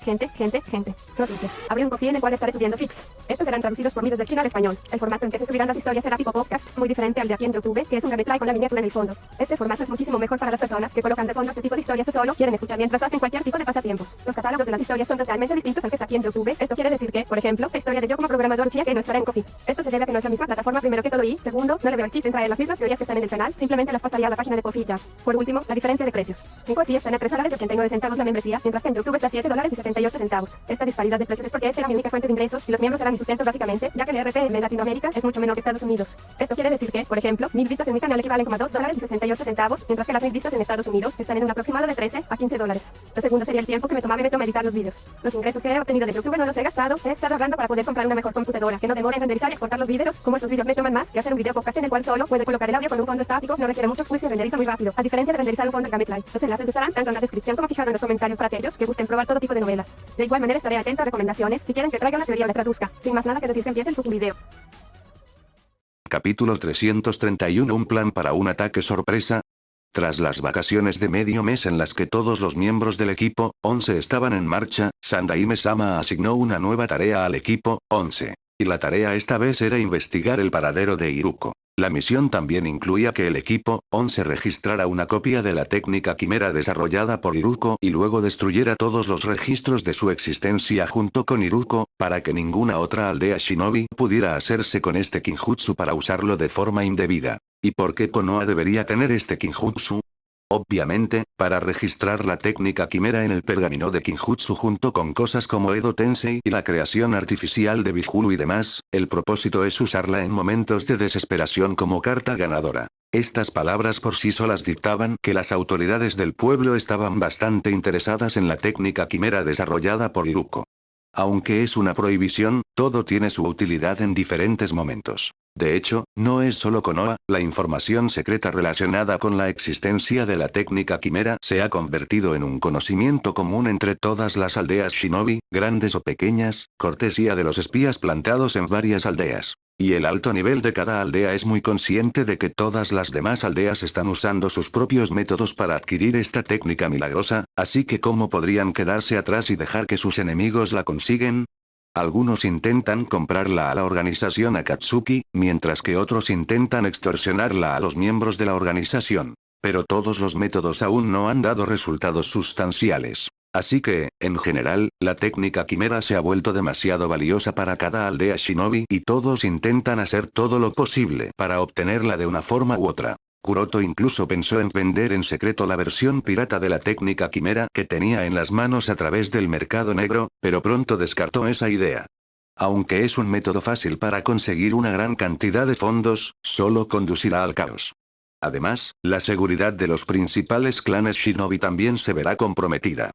Gente. Noticias. Abre un coffee en el cual estaré subiendo feeds. Estos serán traducidos por mí desde China al español. El formato en que se subirán las historias será tipo podcast, muy diferente al de aquí en YouTube, que es un gameplay con la miniatura en el fondo. Este formato es muchísimo mejor para las personas que colocan de fondo este tipo de historias o solo quieren escuchar mientras hacen cualquier tipo de pasatiempos. Los catálogos de las historias son totalmente distintos al que está aquí en YouTube. Esto quiere decir que, por ejemplo, la historia de yo como programador chía que no estará en Coffee. Esto se debe a que no es la misma plataforma primero que todo y, segundo, no le veo el chiste en traer las mismas teorías que están en el canal, simplemente las pasaría a la página de Coffee ya. Por último, la diferencia de precios. En Coffee están a $3.89 la membresía, mientras que en YouTube está a $7.78. Esta disparidad de precios es porque esta era mi única fuente de ingresos y los miembros eran mi sustento básicamente, ya que el RPM en Latinoamérica es mucho menor que Estados Unidos. Esto quiere decir que, por ejemplo, 1000 vistas en mi canal equivalen como a $2.68, mientras que las 1000 vistas en Estados Unidos están en un aproximado de 13 a $15. Lo segundo sería el tiempo que me tomaba editar los vídeos. Los ingresos que he obtenido de YouTube no los he gastado, he estado ahorrando para poder comprar una mejor computadora que no demore en renderizar y exportar los vídeos, como estos vídeos me toman más que hacer un video podcast en el cual solo puede colocar el audio con un fondo estático, no requiere mucho y se renderiza muy rápido, a diferencia de renderizar un fondo gameplay. Los enlaces estarán tanto en la descripción como fijado en los comentarios para aquellos que gusten probar todo tipo de novelas. De igual manera estaré atento a recomendaciones si quieren que traiga una teoría o la traduzca. Sin más nada que decir, que empiece el fucking video. Capítulo 331. Un plan para un ataque sorpresa. Tras las vacaciones de medio mes en las que todos los miembros del equipo 11 estaban en marcha, Sandaime-sama asignó una nueva tarea al equipo 11. Y la tarea esta vez era investigar el paradero de Iruko. La misión también incluía que el equipo 11 registrara una copia de la técnica quimera desarrollada por Iruko y luego destruyera todos los registros de su existencia junto con Iruko, para que ninguna otra aldea shinobi pudiera hacerse con este kinjutsu para usarlo de forma indebida. ¿Y por qué Konoha debería tener este kinjutsu? Obviamente, para registrar la técnica quimera en el pergamino de Kinjutsu junto con cosas como Edo Tensei y la creación artificial de Bijulu y demás, el propósito es usarla en momentos de desesperación como carta ganadora. Estas palabras por sí solas dictaban que las autoridades del pueblo estaban bastante interesadas en la técnica quimera desarrollada por Iruko. Aunque es una prohibición, todo tiene su utilidad en diferentes momentos. De hecho, no es solo Konoha, la información secreta relacionada con la existencia de la técnica quimera se ha convertido en un conocimiento común entre todas las aldeas shinobi, grandes o pequeñas, cortesía de los espías plantados en varias aldeas. Y el alto nivel de cada aldea es muy consciente de que todas las demás aldeas están usando sus propios métodos para adquirir esta técnica milagrosa, así que ¿cómo podrían quedarse atrás y dejar que sus enemigos la consiguen? Algunos intentan comprarla a la organización Akatsuki, mientras que otros intentan extorsionarla a los miembros de la organización. Pero todos los métodos aún no han dado resultados sustanciales. Así que, en general, la técnica quimera se ha vuelto demasiado valiosa para cada aldea shinobi y todos intentan hacer todo lo posible para obtenerla de una forma u otra. Kuroto incluso pensó en vender en secreto la versión pirata de la técnica quimera que tenía en las manos a través del mercado negro, pero pronto descartó esa idea. Aunque es un método fácil para conseguir una gran cantidad de fondos, solo conducirá al caos. Además, la seguridad de los principales clanes shinobi también se verá comprometida.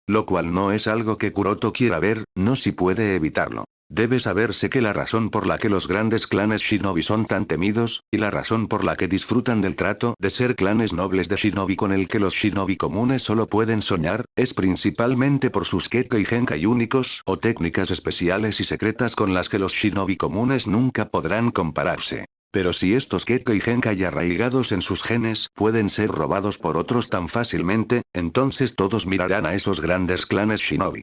Lo cual no es algo que Kuroto quiera ver, no si puede evitarlo. Debe saberse que la razón por la que los grandes clanes shinobi son tan temidos, y la razón por la que disfrutan del trato de ser clanes nobles de shinobi con el que los shinobi comunes solo pueden soñar, es principalmente por sus Kekkei Genkai únicos o técnicas especiales y secretas con las que los shinobi comunes nunca podrán compararse. Pero si estos Kekkei Genkai arraigados en sus genes pueden ser robados por otros tan fácilmente, entonces todos mirarán a esos grandes clanes shinobi.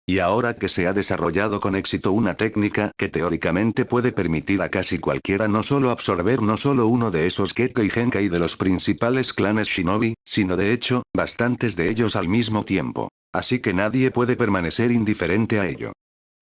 Y ahora que se ha desarrollado con éxito una técnica que teóricamente puede permitir a casi cualquiera no solo absorber no solo uno de esos Kekkei Genkai de los principales clanes shinobi, sino de hecho, bastantes de ellos al mismo tiempo. Así que nadie puede permanecer indiferente a ello.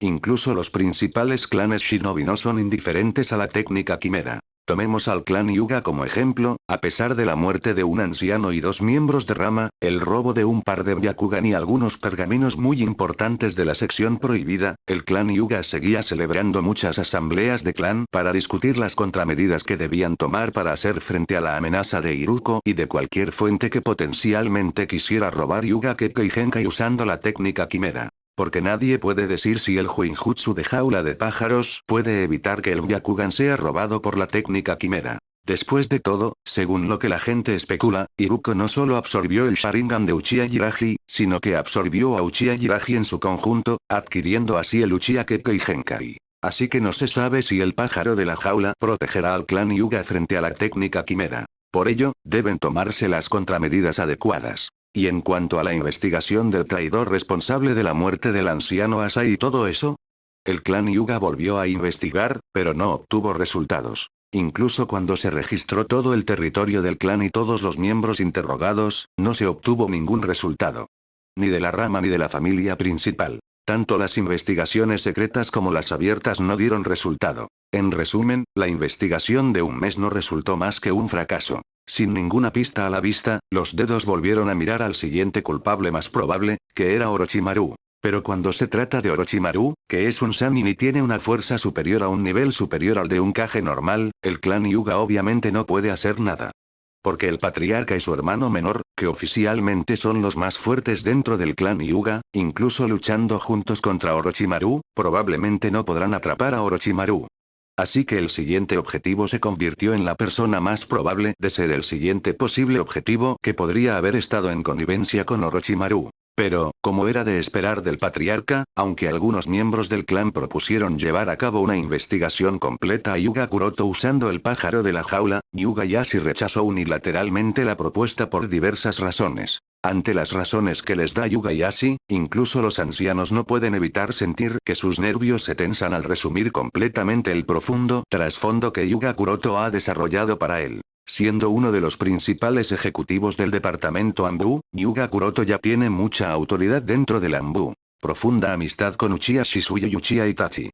Incluso los principales clanes shinobi no son indiferentes a la técnica quimera. Tomemos al clan Hyuga como ejemplo, a pesar de la muerte de un anciano y dos miembros de rama, el robo de un par de Byakugan y algunos pergaminos muy importantes de la sección prohibida, el clan Hyuga seguía celebrando muchas asambleas de clan para discutir las contramedidas que debían tomar para hacer frente a la amenaza de Iruko y de cualquier fuente que potencialmente quisiera robar Hyuga Kekkei Genkai usando la técnica quimera. Porque nadie puede decir si el Huinjutsu de jaula de pájaros puede evitar que el Byakugan sea robado por la técnica quimera. Después de todo, según lo que la gente especula, Iruko no solo absorbió el Sharingan de Uchiha Jiraiya, sino que absorbió a Uchiha Jiraiya en su conjunto, adquiriendo así el Uchiha Kekkei Genkai. Así que no se sabe si el pájaro de la jaula protegerá al clan Hyuga frente a la técnica quimera. Por ello, deben tomarse las contramedidas adecuadas. Y en cuanto a la investigación del traidor responsable de la muerte del anciano Asai y todo eso, el clan Hyuga volvió a investigar, pero no obtuvo resultados. Incluso cuando se registró todo el territorio del clan y todos los miembros interrogados, no se obtuvo ningún resultado. Ni de la rama ni de la familia principal. Tanto las investigaciones secretas como las abiertas no dieron resultado. En resumen, la investigación de un mes no resultó más que un fracaso. Sin ninguna pista a la vista, los dedos volvieron a mirar al siguiente culpable más probable, que era Orochimaru. Pero cuando se trata de Orochimaru, que es un Sannin y tiene una fuerza superior a un nivel superior al de un Kage normal, el clan Hyuga obviamente no puede hacer nada. Porque el patriarca y su hermano menor, que oficialmente son los más fuertes dentro del clan Hyuga, incluso luchando juntos contra Orochimaru, probablemente no podrán atrapar a Orochimaru. Así que el siguiente objetivo se convirtió en la persona más probable de ser el siguiente posible objetivo que podría haber estado en connivencia con Orochimaru. Pero, como era de esperar del patriarca, aunque algunos miembros del clan propusieron llevar a cabo una investigación completa a Hyuga Kuroto usando el pájaro de la jaula, Hyuga Yashi rechazó unilateralmente la propuesta por diversas razones. Ante las razones que les da Hyuga Yashi, incluso los ancianos no pueden evitar sentir que sus nervios se tensan al resumir completamente el profundo trasfondo que Hyuga Kuroto ha desarrollado para él. Siendo uno de los principales ejecutivos del departamento Anbu, Hyuga Kuroto ya tiene mucha autoridad dentro del Anbu. Profunda amistad con Uchiha Shisui y Uchiha Itachi.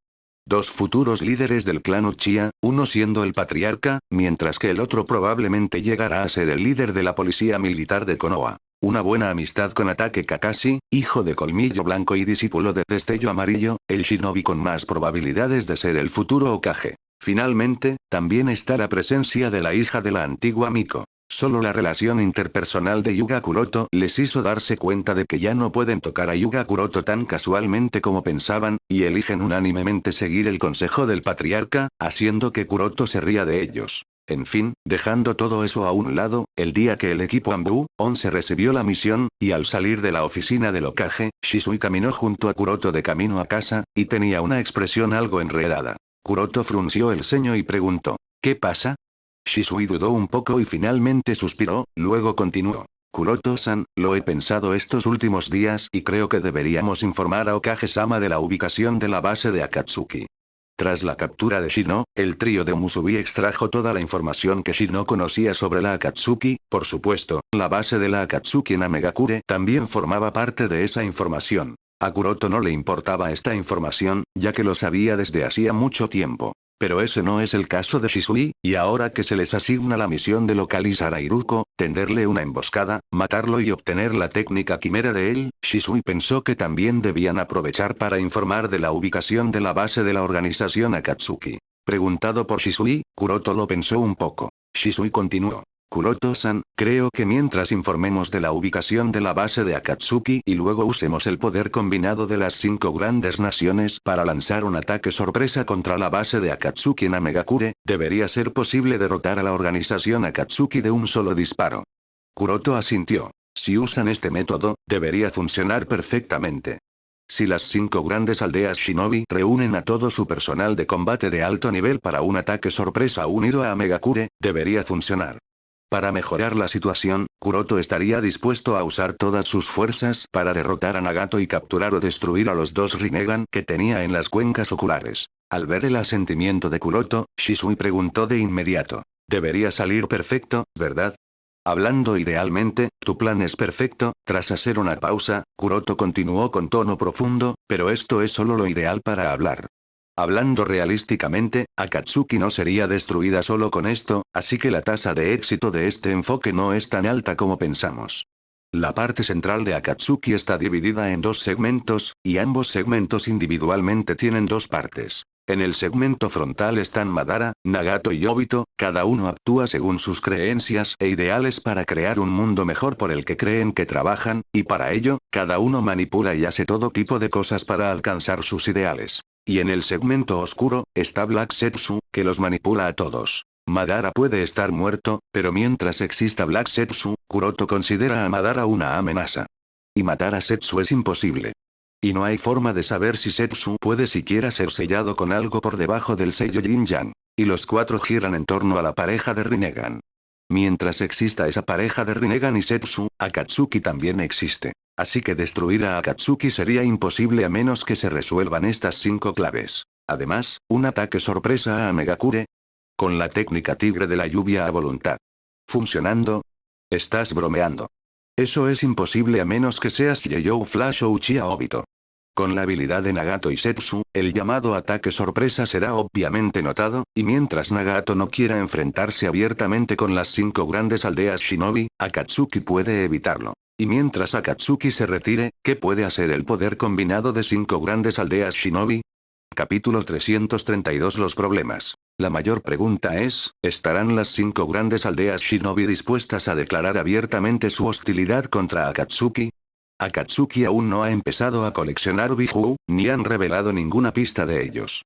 Dos futuros líderes del clan Uchiha, uno siendo el patriarca, mientras que el otro probablemente llegará a ser el líder de la policía militar de Konoha. Una buena amistad con Atake Kakashi, hijo de Colmillo Blanco y discípulo de Destello Amarillo, el shinobi con más probabilidades de ser el futuro Hokage. Finalmente, también está la presencia de la hija de la antigua Miko. Solo la relación interpersonal de Hyuga Kuroto les hizo darse cuenta de que ya no pueden tocar a Hyuga Kuroto tan casualmente como pensaban, y eligen unánimemente seguir el consejo del patriarca, haciendo que Kuroto se ría de ellos. En fin, dejando todo eso a un lado, el día que el equipo Anbu 11 recibió la misión, y al salir de la oficina del Hokage, Shisui caminó junto a Kuroto de camino a casa, y tenía una expresión algo enredada. Kuroto frunció el ceño y preguntó, ¿qué pasa? Shisui dudó un poco y finalmente suspiró, luego continuó. Kuroto-san, lo he pensado estos últimos días y creo que deberíamos informar a Okage-sama de la ubicación de la base de Akatsuki. Tras la captura de Shino, el trío de Musubi extrajo toda la información que Shino conocía sobre la Akatsuki, por supuesto, la base de la Akatsuki en Amegakure también formaba parte de esa información. A Kuroto no le importaba esta información, ya que lo sabía desde hacía mucho tiempo. Pero ese no es el caso de Shisui, y ahora que se les asigna la misión de localizar a Iruko, tenderle una emboscada, matarlo y obtener la técnica quimera de él, Shisui pensó que también debían aprovechar para informar de la ubicación de la base de la organización Akatsuki. Preguntado por Shisui, Kuroto lo pensó un poco. Shisui continuó. Kuroto-san, creo que mientras informemos de la ubicación de la base de Akatsuki y luego usemos el poder combinado de las 5 grandes naciones para lanzar un ataque sorpresa contra la base de Akatsuki en Amegakure, debería ser posible derrotar a la organización Akatsuki de un solo disparo. Kuroto asintió. Si usan este método, debería funcionar perfectamente. Si las 5 grandes aldeas shinobi reúnen a todo su personal de combate de alto nivel para un ataque sorpresa unido a Amegakure, debería funcionar. Para mejorar la situación, Kuroto estaría dispuesto a usar todas sus fuerzas para derrotar a Nagato y capturar o destruir a los 2 Rinnegan que tenía en las cuencas oculares. Al ver el asentimiento de Kuroto, Shisui preguntó de inmediato. Debería salir perfecto, ¿verdad? Hablando idealmente, tu plan es perfecto. Tras hacer una pausa, Kuroto continuó con tono profundo, pero esto es solo lo ideal para hablar. Hablando realísticamente, Akatsuki no sería destruida solo con esto, así que la tasa de éxito de este enfoque no es tan alta como pensamos. La parte central de Akatsuki está dividida en 2 segmentos, y ambos segmentos individualmente tienen 2 partes. En el segmento frontal están Madara, Nagato y Obito, cada uno actúa según sus creencias e ideales para crear un mundo mejor por el que creen que trabajan, y para ello, cada uno manipula y hace todo tipo de cosas para alcanzar sus ideales. Y en el segmento oscuro, está Black Setsu, que los manipula a todos. Madara puede estar muerto, pero mientras exista Black Setsu, Kuroto considera a Madara una amenaza. Y matar a Setsu es imposible. Y no hay forma de saber si Setsu puede siquiera ser sellado con algo por debajo del sello Yin-Yang. Y los 4 giran en torno a la pareja de Rinnegan. Mientras exista esa pareja de Rinnegan y Setsu, Akatsuki también existe. Así que destruir a Akatsuki sería imposible a menos que se resuelvan estas 5 claves. Además, un ataque sorpresa a Megakure. Con la técnica tigre de la lluvia a voluntad. ¿Funcionando? Estás bromeando. Eso es imposible a menos que seas Yeyou Flash o Uchiha Obito. Con la habilidad de Nagato y Setsu, el llamado ataque sorpresa será obviamente notado, y mientras Nagato no quiera enfrentarse abiertamente con las 5 grandes aldeas Shinobi, Akatsuki puede evitarlo. Y mientras Akatsuki se retire, ¿qué puede hacer el poder combinado de 5 grandes aldeas Shinobi? Capítulo 332 Los problemas. La mayor pregunta es, ¿estarán las 5 grandes aldeas Shinobi dispuestas a declarar abiertamente su hostilidad contra Akatsuki? Akatsuki aún no ha empezado a coleccionar Biju, ni han revelado ninguna pista de ellos.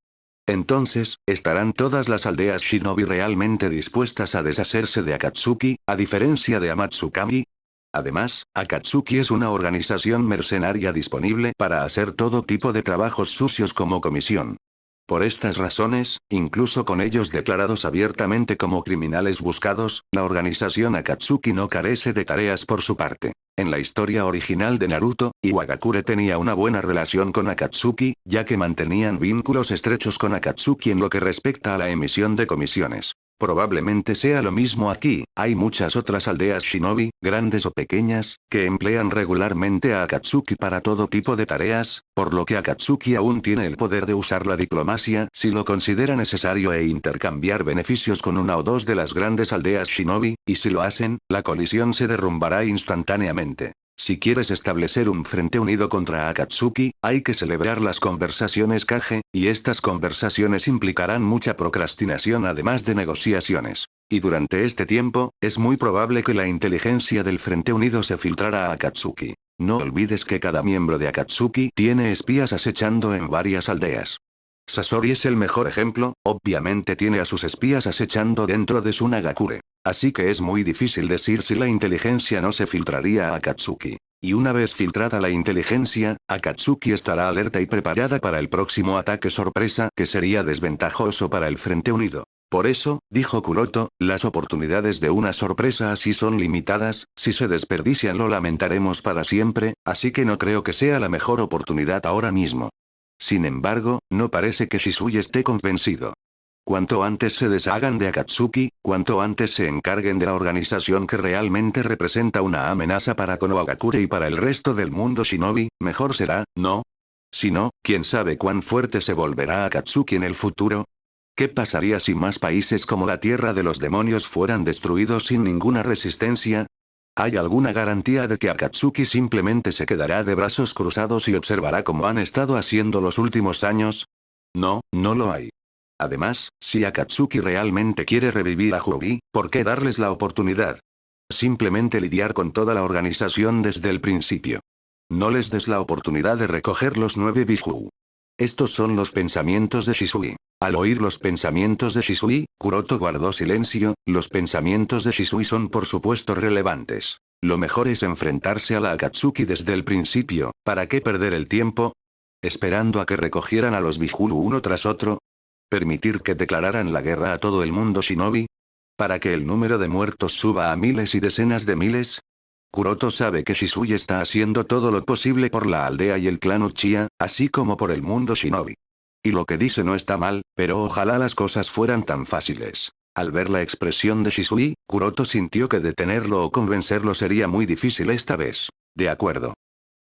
Entonces, ¿estarán todas las aldeas Shinobi realmente dispuestas a deshacerse de Akatsuki, a diferencia de Amatsukami? Además, Akatsuki es una organización mercenaria disponible para hacer todo tipo de trabajos sucios como comisión. Por estas razones, incluso con ellos declarados abiertamente como criminales buscados, la organización Akatsuki no carece de tareas por su parte. En la historia original de Naruto, Iwagakure tenía una buena relación con Akatsuki, ya que mantenían vínculos estrechos con Akatsuki en lo que respecta a la emisión de comisiones. Probablemente sea lo mismo aquí, hay muchas otras aldeas Shinobi, grandes o pequeñas, que emplean regularmente a Akatsuki para todo tipo de tareas, por lo que Akatsuki aún tiene el poder de usar la diplomacia si lo considera necesario e intercambiar beneficios con una o dos de las grandes aldeas Shinobi, y si lo hacen, la colisión se derrumbará instantáneamente. Si quieres establecer un frente unido contra Akatsuki, hay que celebrar las conversaciones Kage, y estas conversaciones implicarán mucha procrastinación además de negociaciones. Y durante este tiempo, es muy probable que la inteligencia del frente unido se filtrara a Akatsuki. No olvides que cada miembro de Akatsuki tiene espías acechando en varias aldeas. Sasori es el mejor ejemplo, obviamente tiene a sus espías acechando dentro de su Nagakure. Así que es muy difícil decir si la inteligencia no se filtraría a Akatsuki. Y una vez filtrada la inteligencia, Akatsuki estará alerta y preparada para el próximo ataque sorpresa que sería desventajoso para el Frente Unido. Por eso, dijo Kuroto, las oportunidades de una sorpresa así son limitadas, si se desperdician lo lamentaremos para siempre, así que no creo que sea la mejor oportunidad ahora mismo. Sin embargo, no parece que Shisui esté convencido. Cuanto antes se deshagan de Akatsuki, cuanto antes se encarguen de la organización que realmente representa una amenaza para Konohagakure y para el resto del mundo Shinobi, mejor será, ¿no? Si no, quién sabe cuán fuerte se volverá Akatsuki en el futuro. ¿Qué pasaría si más países como la Tierra de los Demonios fueran destruidos sin ninguna resistencia? ¿Hay alguna garantía de que Akatsuki simplemente se quedará de brazos cruzados y observará como han estado haciendo los últimos años? No, no lo hay. Además, si Akatsuki realmente quiere revivir a Hyobi, ¿por qué darles la oportunidad? Simplemente lidiar con toda la organización desde el principio. No les des la oportunidad de recoger los 9 Biju. Estos son los pensamientos de Shisui. Al oír los pensamientos de Shisui, Kuroto guardó silencio, los pensamientos de Shisui son por supuesto relevantes. Lo mejor es enfrentarse a la Akatsuki desde el principio, ¿para qué perder el tiempo? ¿Esperando a que recogieran a los Biju uno tras otro? ¿Permitir que declararan la guerra a todo el mundo Shinobi? ¿Para que el número de muertos suba a miles y decenas de miles? Kuroto sabe que Shisui está haciendo todo lo posible por la aldea y el clan Uchiha, así como por el mundo Shinobi. Y lo que dice no está mal, pero ojalá las cosas fueran tan fáciles. Al ver la expresión de Shisui, Kuroto sintió que detenerlo o convencerlo sería muy difícil esta vez. De acuerdo.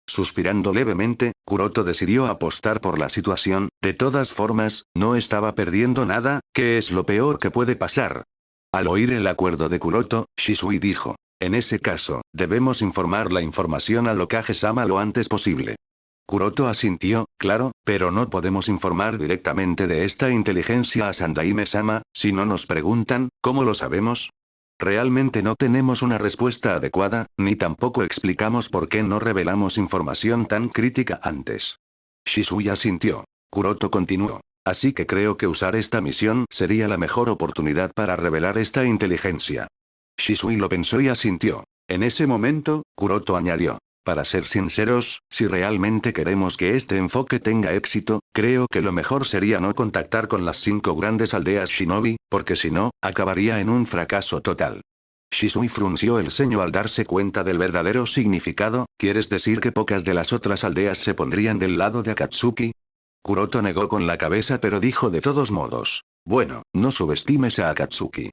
Suspirando levemente, Kuroto decidió apostar por la situación, de todas formas, no estaba perdiendo nada, ¿qué es lo peor que puede pasar? Al oír el acuerdo de Kuroto, Shisui dijo. En ese caso, debemos informar la información al Hokage-sama lo antes posible. Kuroto asintió, claro, pero no podemos informar directamente de esta inteligencia a Sandaime-sama, si no nos preguntan, ¿cómo lo sabemos? Realmente no tenemos una respuesta adecuada, ni tampoco explicamos por qué no revelamos información tan crítica antes. Shisui asintió. Kuroto continuó. Así que creo que usar esta misión sería la mejor oportunidad para revelar esta inteligencia. Shisui lo pensó y asintió. En ese momento, Kuroto añadió. Para ser sinceros, si realmente queremos que este enfoque tenga éxito, creo que lo mejor sería no contactar con las 5 grandes aldeas Shinobi, porque si no, acabaría en un fracaso total. Shisui frunció el ceño al darse cuenta del verdadero significado. ¿Quieres decir que pocas de las otras aldeas se pondrían del lado de Akatsuki? Kuroto negó con la cabeza pero dijo de todos modos. Bueno, no subestimes a Akatsuki.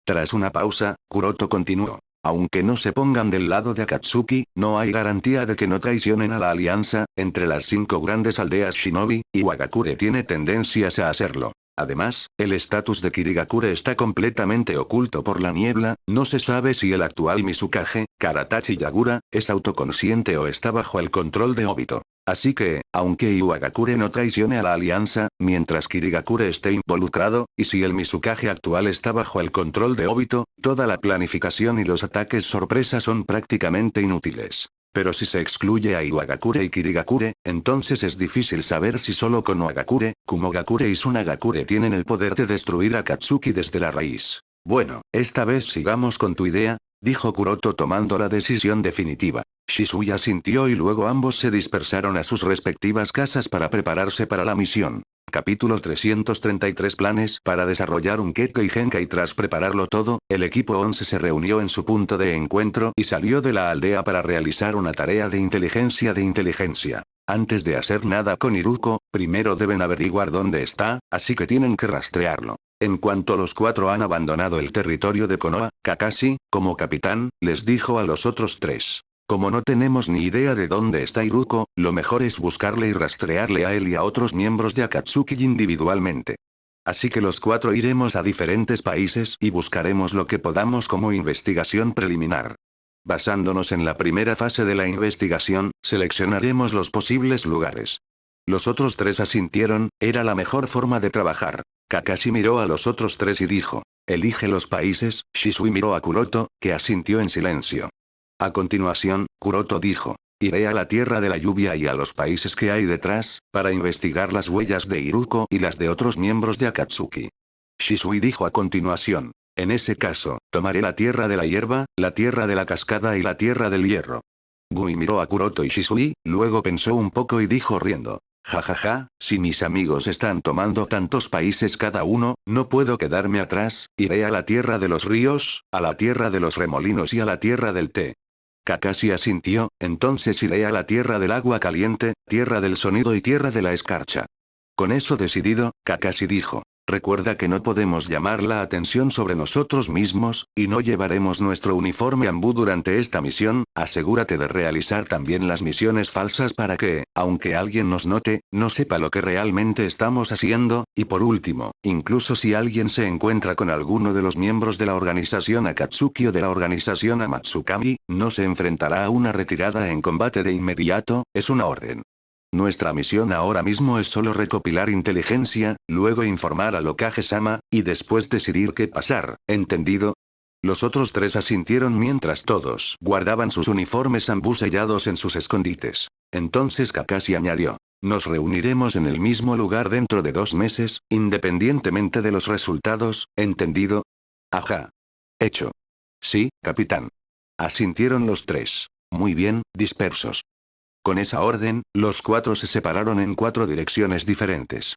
Tras una pausa, Kuroto continuó. Aunque no se pongan del lado de Akatsuki, no hay garantía de que no traicionen a la alianza. Entre las 5 grandes aldeas Shinobi, Iwagakure tiene tendencias a hacerlo. Además, el estatus de Kirigakure está completamente oculto por la niebla. No se sabe si el actual Mizukage, Karatachi Yagura, es autoconsciente o está bajo el control de Obito. Así que, aunque Iwagakure no traicione a la alianza, mientras Kirigakure esté involucrado, y si el Mizukage actual está bajo el control de Obito, toda la planificación y los ataques sorpresa son prácticamente inútiles. Pero si se excluye a Iwagakure y Kirigakure, entonces es difícil saber si solo Konohagakure, Kumogakure y Tsunagakure tienen el poder de destruir a Akatsuki desde la raíz. Bueno, esta vez sigamos con tu idea, dijo Kuroto tomando la decisión definitiva. Shisui asintió y luego ambos se dispersaron a sus respectivas casas para prepararse para la misión. Capítulo 333 Planes para desarrollar un Kekkei Genkai. Tras prepararlo todo, el equipo 11 se reunió en su punto de encuentro y salió de la aldea para realizar una tarea de inteligencia. Antes de hacer nada con Iruko, primero deben averiguar dónde está, así que tienen que rastrearlo. En cuanto los 4 han abandonado el territorio de Konoha, Kakashi, como capitán, les dijo a los otros 3. Como no tenemos ni idea de dónde está Iruko, lo mejor es buscarle y rastrearle a él y a otros miembros de Akatsuki individualmente. Así que los 4 iremos a diferentes países y buscaremos lo que podamos como investigación preliminar. Basándonos en la primera fase de la investigación, seleccionaremos los posibles lugares. Los otros 3 asintieron, era la mejor forma de trabajar. Kakashi miró a los otros 3 y dijo, elige los países. Shisui miró a Kuroto, que asintió en silencio. A continuación, Kuroto dijo, iré a la Tierra de la Lluvia y a los países que hay detrás, para investigar las huellas de Iruko y las de otros miembros de Akatsuki. Shisui dijo a continuación, en ese caso, tomaré la Tierra de la Hierba, la Tierra de la Cascada y la Tierra del Hierro. Gumi miró a Kuroto y Shisui, luego pensó un poco y dijo riendo. Jajaja, si mis amigos están tomando tantos países cada uno, no puedo quedarme atrás, iré a la Tierra de los Ríos, a la Tierra de los Remolinos y a la Tierra del Té. Kakashi asintió, entonces iré a la Tierra del Agua Caliente, Tierra del Sonido y Tierra de la Escarcha. Con eso decidido, Kakashi dijo, recuerda que no podemos llamar la atención sobre nosotros mismos, y no llevaremos nuestro uniforme ambú durante esta misión. Asegúrate de realizar también las misiones falsas para que, aunque alguien nos note, no sepa lo que realmente estamos haciendo, y por último, incluso si alguien se encuentra con alguno de los miembros de la organización Akatsuki o de la organización Amatsukami, no se enfrentará a una retirada en combate de inmediato, es una orden. Nuestra misión ahora mismo es solo recopilar inteligencia, luego informar al Hokage-sama, y después decidir qué pasar, ¿entendido? Los otros 3 asintieron mientras todos guardaban sus uniformes ambú sellados en sus escondites. Entonces Kakashi añadió. Nos reuniremos en el mismo lugar dentro de 2 meses, independientemente de los resultados, ¿entendido? Ajá. Hecho. Sí, capitán. Asintieron los 3. Muy bien, dispersos. Con esa orden, los 4 se separaron en 4 direcciones diferentes.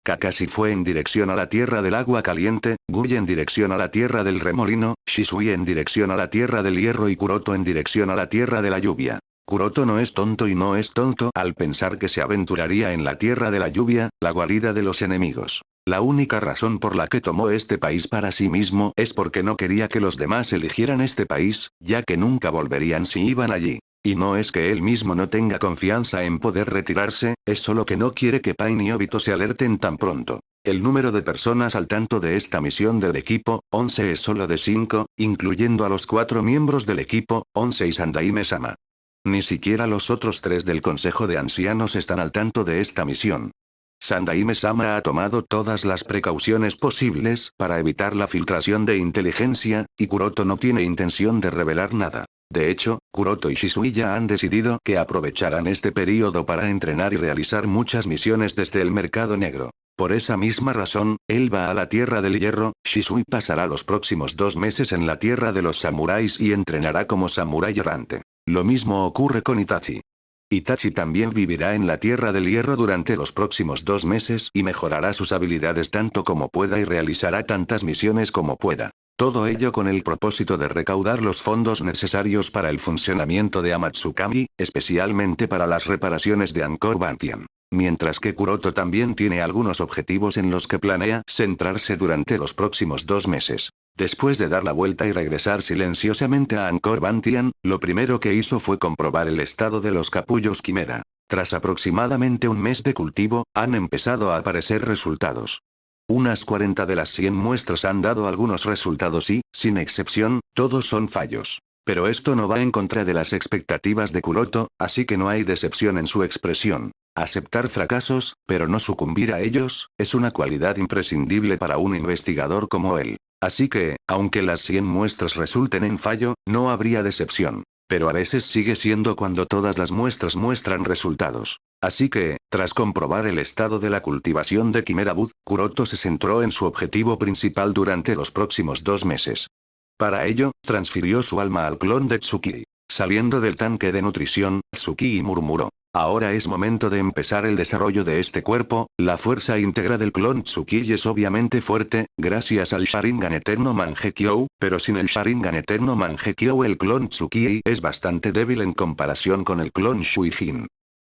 Kakashi fue en dirección a la Tierra del Agua Caliente, Gui en dirección a la Tierra del Remolino, Shisui en dirección a la Tierra del Hierro y Kuroto en dirección a la Tierra de la Lluvia. Kuroto no es tonto y no es tonto al pensar que se aventuraría en la Tierra de la Lluvia, la guarida de los enemigos. La única razón por la que tomó este país para sí mismo es porque no quería que los demás eligieran este país, ya que nunca volverían si iban allí. Y no es que él mismo no tenga confianza en poder retirarse, es solo que no quiere que Pain y Obito se alerten tan pronto. El número de personas al tanto de esta misión del equipo, 11 es solo de 5, incluyendo a los 4 miembros del equipo, 11 y Sandaime-sama. Ni siquiera los otros 3 del Consejo de Ancianos están al tanto de esta misión. Sandaime-sama ha tomado todas las precauciones posibles para evitar la filtración de inteligencia, y Kuroto no tiene intención de revelar nada. De hecho, Kuroto y Shisui ya han decidido que aprovecharán este periodo para entrenar y realizar muchas misiones desde el mercado negro. Por esa misma razón, él va a la Tierra del Hierro, Shisui pasará los próximos 2 meses en la Tierra de los Samuráis y entrenará como samurái errante. Lo mismo ocurre con Itachi. Itachi también vivirá en la Tierra del Hierro durante los próximos 2 meses y mejorará sus habilidades tanto como pueda y realizará tantas misiones como pueda. Todo ello con el propósito de recaudar los fondos necesarios para el funcionamiento de Amatsukami, especialmente para las reparaciones de Angkor Bantian. Mientras que Kuroto también tiene algunos objetivos en los que planea centrarse durante los próximos 2 meses. Después de dar la vuelta y regresar silenciosamente a Angkor Bantian, lo primero que hizo fue comprobar el estado de los capullos quimera. Tras aproximadamente un mes de cultivo, han empezado a aparecer resultados. Unas 40 de las 100 muestras han dado algunos resultados y, sin excepción, todos son fallos. Pero esto no va en contra de las expectativas de Kuroto, así que no hay decepción en su expresión. Aceptar fracasos, pero no sucumbir a ellos, es una cualidad imprescindible para un investigador como él. Así que, aunque las 100 muestras resulten en fallo, no habría decepción. Pero a veces sigue siendo cuando todas las muestras muestran resultados. Así que, tras comprobar el estado de la cultivación de Quimera Bud, Kuroto se centró en su objetivo principal durante los próximos 2 meses. Para ello, transfirió su alma al clon de Tsukii. Saliendo del tanque de nutrición, Tsukii murmuró: ahora es momento de empezar el desarrollo de este cuerpo. La fuerza íntegra del clon Tsukii es obviamente fuerte, gracias al Sharingan Eterno Mangekyou, pero sin el Sharingan Eterno Mangekyou el clon Tsukii es bastante débil en comparación con el clon Shuijin.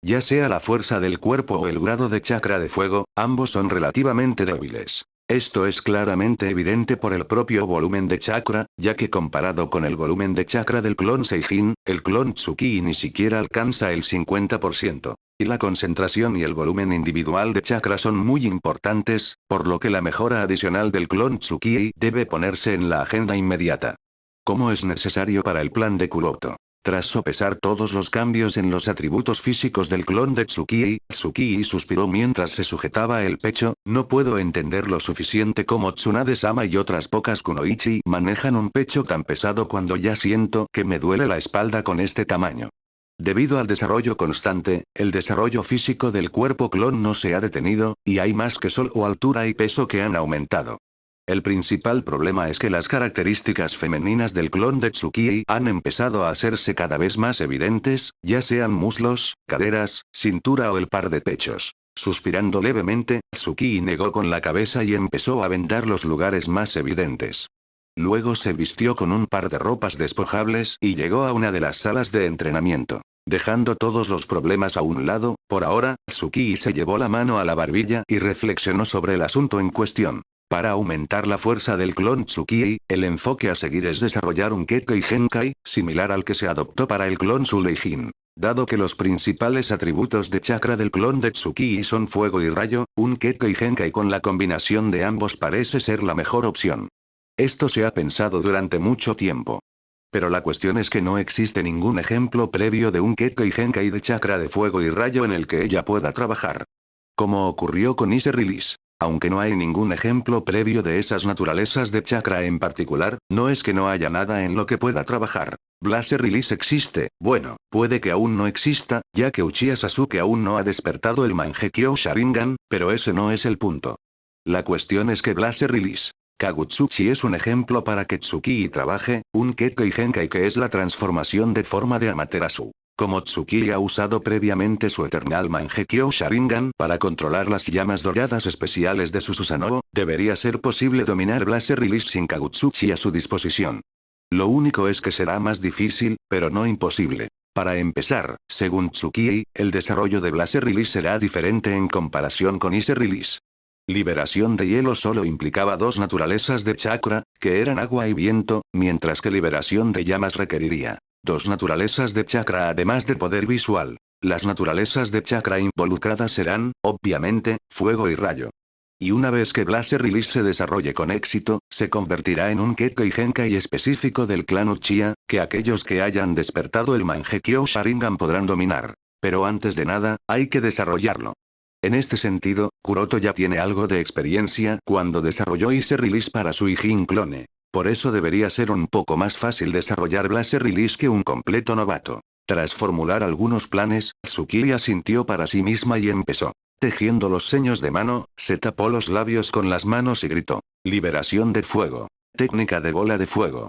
Ya sea la fuerza del cuerpo o el grado de chakra de fuego, ambos son relativamente débiles. Esto es claramente evidente por el propio volumen de chakra, ya que comparado con el volumen de chakra del clon Seijin, el clon Tsukii ni siquiera alcanza el 50%. Y la concentración y el volumen individual de chakra son muy importantes, por lo que la mejora adicional del clon Tsukii debe ponerse en la agenda inmediata. ¿Cómo es necesario para el plan de Kuroto? Tras sopesar todos los cambios en los atributos físicos del clon de Tsukii, Tsukii suspiró mientras se sujetaba el pecho: no puedo entender lo suficiente cómo Tsunade-sama y otras pocas kunoichi manejan un pecho tan pesado cuando ya siento que me duele la espalda con este tamaño. Debido al desarrollo constante, el desarrollo físico del cuerpo clon no se ha detenido, y hay más que solo altura y peso que han aumentado. El principal problema es que las características femeninas del clon de Tsukii han empezado a hacerse cada vez más evidentes, ya sean muslos, caderas, cintura o el par de pechos. Suspirando levemente, Tsukii negó con la cabeza y empezó a vendar los lugares más evidentes. Luego se vistió con un par de ropas despojables y llegó a una de las salas de entrenamiento. Dejando todos los problemas a un lado, por ahora, Tsukii se llevó la mano a la barbilla y reflexionó sobre el asunto en cuestión. Para aumentar la fuerza del clon Tsukii, el enfoque a seguir es desarrollar un Kekkei Genkai, similar al que se adoptó para el clon Suleijin. Dado que los principales atributos de chakra del clon de Tsukii son fuego y rayo, un Kekkei Genkai con la combinación de ambos parece ser la mejor opción. Esto se ha pensado durante mucho tiempo. Pero la cuestión es que no existe ningún ejemplo previo de un Kekkei Genkai de chakra de fuego y rayo en el que ella pueda trabajar. Como ocurrió con Ise Release. Aunque no hay ningún ejemplo previo de esas naturalezas de chakra en particular, no es que no haya nada en lo que pueda trabajar. Blaze Release existe, bueno, puede que aún no exista, ya que Uchiha Sasuke aún no ha despertado el Mangekyou Sharingan, pero ese no es el punto. La cuestión es que Blaze Release Kagutsuchi es un ejemplo para que Tsukii trabaje, un Kekkei Genkai que es la transformación de forma de Amaterasu. Como Tsukii ha usado previamente su Eternal Mangekyou Sharingan para controlar las llamas doradas especiales de su Susanoo, debería ser posible dominar Blaze Release sin Kagutsuchi a su disposición. Lo único es que será más difícil, pero no imposible. Para empezar, según Tsukii, el desarrollo de Blaze Release será diferente en comparación con Ice Release. Liberación de hielo solo implicaba 2 naturalezas de chakra, que eran agua y viento, mientras que liberación de llamas requeriría 2 naturalezas de chakra además de poder visual. Las naturalezas de chakra involucradas serán, obviamente, fuego y rayo. Y una vez que Blaze Release se desarrolle con éxito, se convertirá en un Kekkei Genkai específico del clan Uchiha, que aquellos que hayan despertado el Mangekyou Sharingan podrán dominar. Pero antes de nada, hay que desarrollarlo. En este sentido, Kuroto ya tiene algo de experiencia cuando desarrolló Ice Release para su Ijin clone. Por eso debería ser un poco más fácil desarrollar Blaze Release que un completo novato. Tras formular algunos planes, Tsukii asintió para sí misma y empezó. Tejiendo los seños de mano, se tapó los labios con las manos y gritó: liberación de fuego. Técnica de bola de fuego.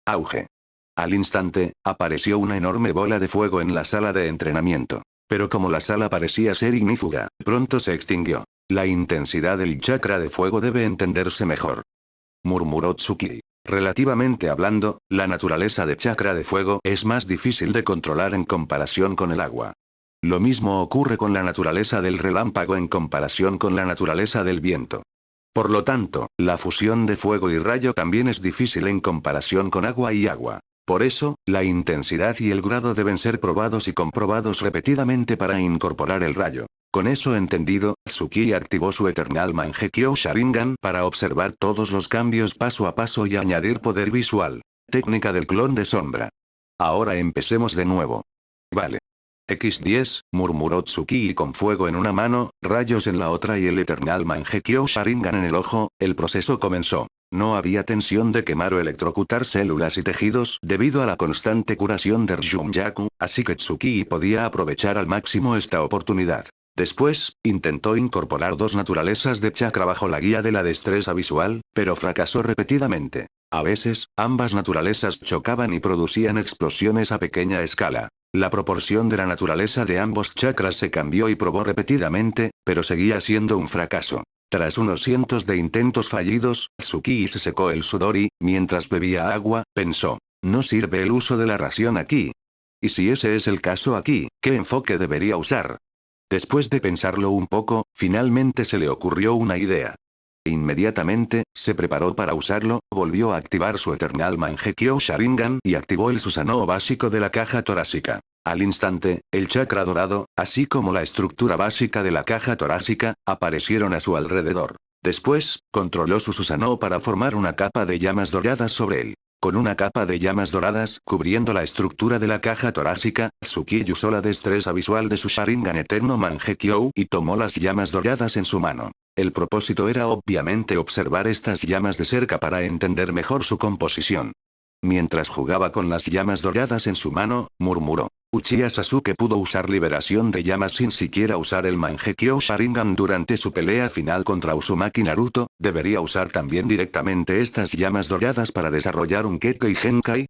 Auge. Al instante, apareció una enorme bola de fuego en la sala de entrenamiento. Pero como la sala parecía ser ignífuga, pronto se extinguió. La intensidad del chakra de fuego debe entenderse mejor, murmuró Tsukii. Relativamente hablando, la naturaleza de chakra de fuego es más difícil de controlar en comparación con el agua. Lo mismo ocurre con la naturaleza del relámpago en comparación con la naturaleza del viento. Por lo tanto, la fusión de fuego y rayo también es difícil en comparación con agua y agua. Por eso, la intensidad y el grado deben ser probados y comprobados repetidamente para incorporar el rayo. Con eso entendido, Tsukii activó su Eternal Mangekyo Sharingan para observar todos los cambios paso a paso y añadir poder visual. Técnica del clon de sombra. Ahora empecemos de nuevo. Vale. X10, murmuró Tsukii con fuego en una mano, rayos en la otra y el Eternal Mangekyo Sharingan en el ojo. El proceso comenzó. No había tensión de quemar o electrocutar células y tejidos debido a la constante curación de Ryumyaku, así que Tsukii podía aprovechar al máximo esta oportunidad. Después, intentó incorporar dos naturalezas de chakra bajo la guía de la destreza visual, pero fracasó repetidamente. A veces, ambas naturalezas chocaban y producían explosiones a pequeña escala. La proporción de la naturaleza de ambos chakras se cambió y probó repetidamente, pero seguía siendo un fracaso. Tras unos cientos de intentos fallidos, Tsukii se secó el sudor y, mientras bebía agua, pensó, no sirve el uso de la ración aquí. Y si ese es el caso aquí, ¿qué enfoque debería usar? Después de pensarlo un poco, finalmente se le ocurrió una idea. Inmediatamente, se preparó para usarlo, volvió a activar su Eternal Mangekyo Sharingan y activó el Susanoo básico de la caja torácica. Al instante, el chakra dorado, así como la estructura básica de la caja torácica, aparecieron a su alrededor. Después, controló su Susanoo para formar una capa de llamas doradas sobre él. Con una capa de llamas doradas cubriendo la estructura de la caja torácica, Tsukii usó la destreza visual de su Sharingan Eterno Mangekyo y tomó las llamas doradas en su mano. El propósito era obviamente observar estas llamas de cerca para entender mejor su composición. Mientras jugaba con las llamas doradas en su mano, murmuró. Uchiha Sasuke pudo usar liberación de llamas sin siquiera usar el Mangekyo Sharingan durante su pelea final contra Uzumaki Naruto, ¿debería usar también directamente estas llamas doradas para desarrollar un Kekkei Genkai?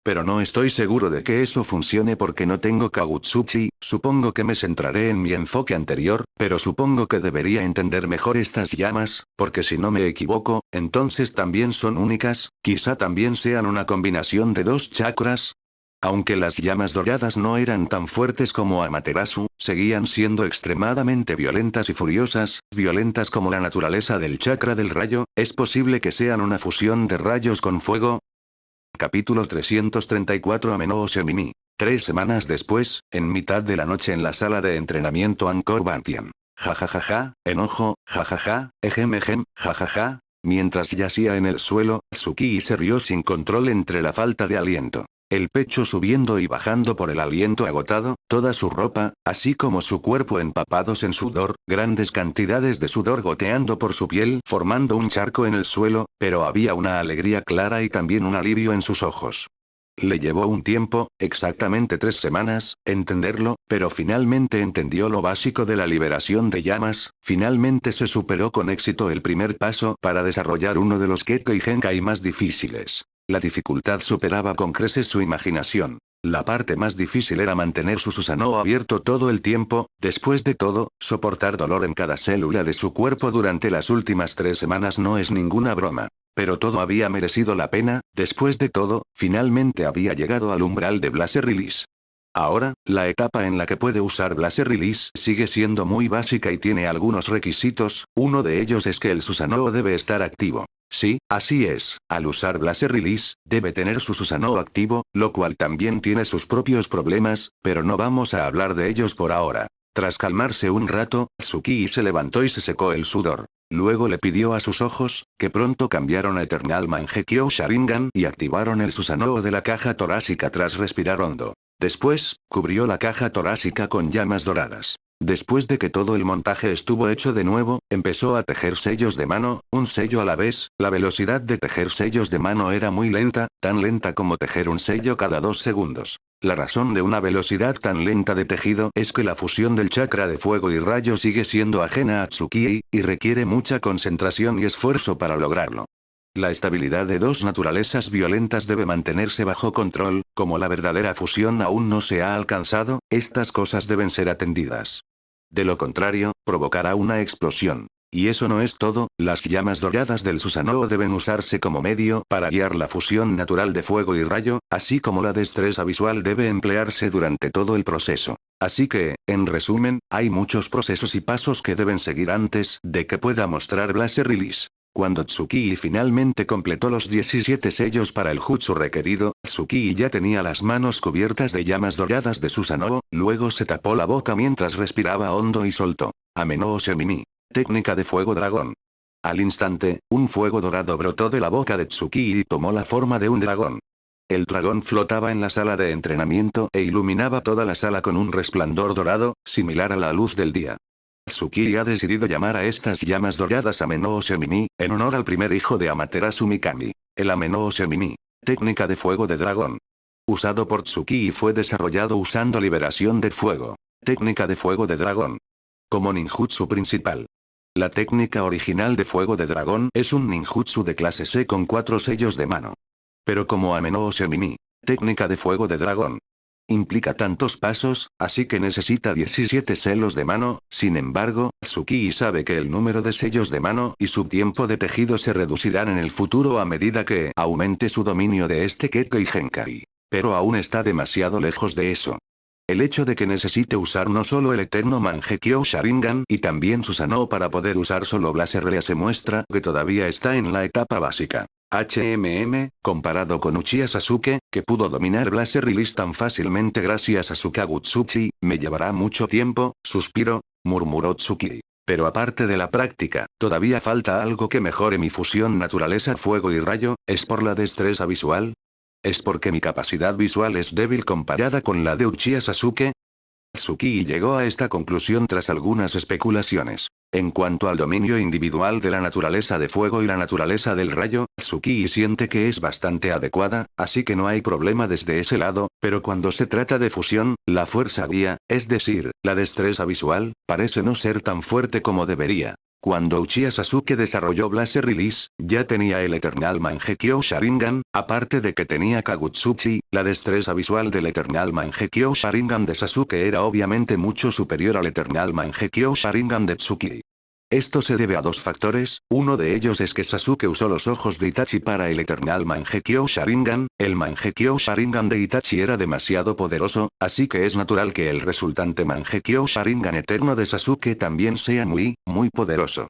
Pero no estoy seguro de que eso funcione porque no tengo Kagutsuchi, supongo que me centraré en mi enfoque anterior, pero supongo que debería entender mejor estas llamas, porque si no me equivoco, entonces también son únicas, quizá también sean una combinación de dos chakras. Aunque las llamas doradas no eran tan fuertes como Amaterasu, seguían siendo extremadamente violentas y furiosas, violentas como la naturaleza del chakra del rayo, ¿es posible que sean una fusión de rayos con fuego? Capítulo 334 Amenou Semini. 3 semanas después, en mitad de la noche en la sala de entrenamiento Angkor Bantian. Jajajaja, enojo, jajaja, ejem, jajaja. Mientras yacía en el suelo, Tsukii se rió sin control entre la falta de aliento. El pecho subiendo y bajando por el aliento agotado, toda su ropa, así como su cuerpo empapados en sudor, grandes cantidades de sudor goteando por su piel formando un charco en el suelo, pero había una alegría clara y también un alivio en sus ojos. Le llevó un tiempo, exactamente 3 semanas, entenderlo, pero finalmente entendió lo básico de la liberación de llamas, finalmente se superó con éxito el primer paso para desarrollar uno de los Kekkei Genkai más difíciles. La dificultad superaba con creces su imaginación. La parte más difícil era mantener su Susanoo abierto todo el tiempo, después de todo, soportar dolor en cada célula de su cuerpo durante las últimas 3 semanas no es ninguna broma. Pero todo había merecido la pena, después de todo, finalmente había llegado al umbral de Blaze Release. Ahora, la etapa en la que puede usar Blaze Release sigue siendo muy básica y tiene algunos requisitos, uno de ellos es que el Susanoo debe estar activo. Sí, así es, al usar Blaze Release, debe tener su Susanoo activo, lo cual también tiene sus propios problemas, pero no vamos a hablar de ellos por ahora. Tras calmarse un rato, Tsukii se levantó y se secó el sudor. Luego le pidió a sus ojos, que pronto cambiaron a Eternal Mangekyo Sharingan y activaron el Susanoo de la caja torácica tras respirar hondo. Después, cubrió la caja torácica con llamas doradas. Después de que todo el montaje estuvo hecho de nuevo, empezó a tejer sellos de mano, un sello a la vez. La velocidad de tejer sellos de mano era muy lenta, tan lenta como tejer un sello cada 2 segundos. La razón de una velocidad tan lenta de tejido es que la fusión del chakra de fuego y rayo sigue siendo ajena a Tsukii, y requiere mucha concentración y esfuerzo para lograrlo. La estabilidad de dos naturalezas violentas debe mantenerse bajo control, como la verdadera fusión aún no se ha alcanzado, estas cosas deben ser atendidas. De lo contrario, provocará una explosión. Y eso no es todo, las llamas doradas del Susanoo deben usarse como medio para guiar la fusión natural de fuego y rayo, así como la destreza visual debe emplearse durante todo el proceso. Así que, en resumen, hay muchos procesos y pasos que deben seguir antes de que pueda mostrar Blaze Release. Cuando Tsukii finalmente completó los 17 sellos para el jutsu requerido, Tsukii ya tenía las manos cubiertas de llamas doradas de Susanoo, luego se tapó la boca mientras respiraba hondo y soltó. Amenou Shemini. Técnica de fuego dragón. Al instante, un fuego dorado brotó de la boca de Tsukii y tomó la forma de un dragón. El dragón flotaba en la sala de entrenamiento e iluminaba toda la sala con un resplandor dorado, similar a la luz del día. Tsukii ha decidido llamar a estas llamas doradas Amenou Shemini, en honor al primer hijo de Amaterasu Mikami. El Amenou Shemini. Técnica de fuego de dragón. Usado por Tsukii fue desarrollado usando liberación de fuego. Técnica de fuego de dragón. Como ninjutsu principal. La técnica original de fuego de dragón es un ninjutsu de clase C con 4 sellos de mano. Pero como Amenou Shemini, técnica de fuego de dragón, implica tantos pasos, así que necesita 17 sellos de mano, sin embargo, Tsukii sabe que el número de sellos de mano y su tiempo de tejido se reducirán en el futuro a medida que aumente su dominio de este Kekkei Genkai. Pero aún está demasiado lejos de eso. El hecho de que necesite usar no solo el eterno Mangekyo Sharingan y también Susanoo para poder usar solo Blaze Release muestra que todavía está en la etapa básica. Comparado con Uchiha Sasuke, que pudo dominar Blaze Release tan fácilmente gracias a su Kagutsuchi, me llevará mucho tiempo, suspiró, murmuró Tsukii. Pero aparte de la práctica, todavía falta algo que mejore mi fusión naturaleza fuego y rayo, ¿es por la destreza visual? ¿Es porque mi capacidad visual es débil comparada con la de Uchiha Sasuke? Tsukii llegó a esta conclusión tras algunas especulaciones. En cuanto al dominio individual de la naturaleza de fuego y la naturaleza del rayo, Tsukii siente que es bastante adecuada, así que no hay problema desde ese lado, pero cuando se trata de fusión, la fuerza guía, es decir, la destreza visual, parece no ser tan fuerte como debería. Cuando Uchiha Sasuke desarrolló Blaze Release, ya tenía el Eternal Mangekyo Sharingan, aparte de que tenía Kagutsuchi, la destreza visual del Eternal Mangekyo Sharingan de Sasuke era obviamente mucho superior al Eternal Mangekyo Sharingan de Tsukii. Esto se debe a dos factores, uno de ellos es que Sasuke usó los ojos de Itachi para el Eternal Mangekyo Sharingan, el Mangekyo Sharingan de Itachi era demasiado poderoso, así que es natural que el resultante Mangekyo Sharingan eterno de Sasuke también sea muy poderoso.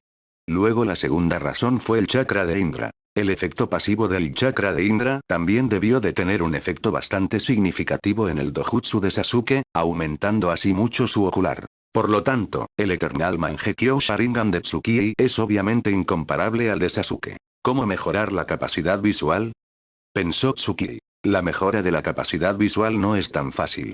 Luego la segunda razón fue el chakra de Indra. El efecto pasivo del chakra de Indra también debió de tener un efecto bastante significativo en el dojutsu de Sasuke, aumentando así mucho su ocular. Por lo tanto, el Eternal Mangekyo Sharingan de Tsukii es obviamente incomparable al de Sasuke. ¿Cómo mejorar la capacidad visual? Pensó Tsukii. La mejora de la capacidad visual no es tan fácil.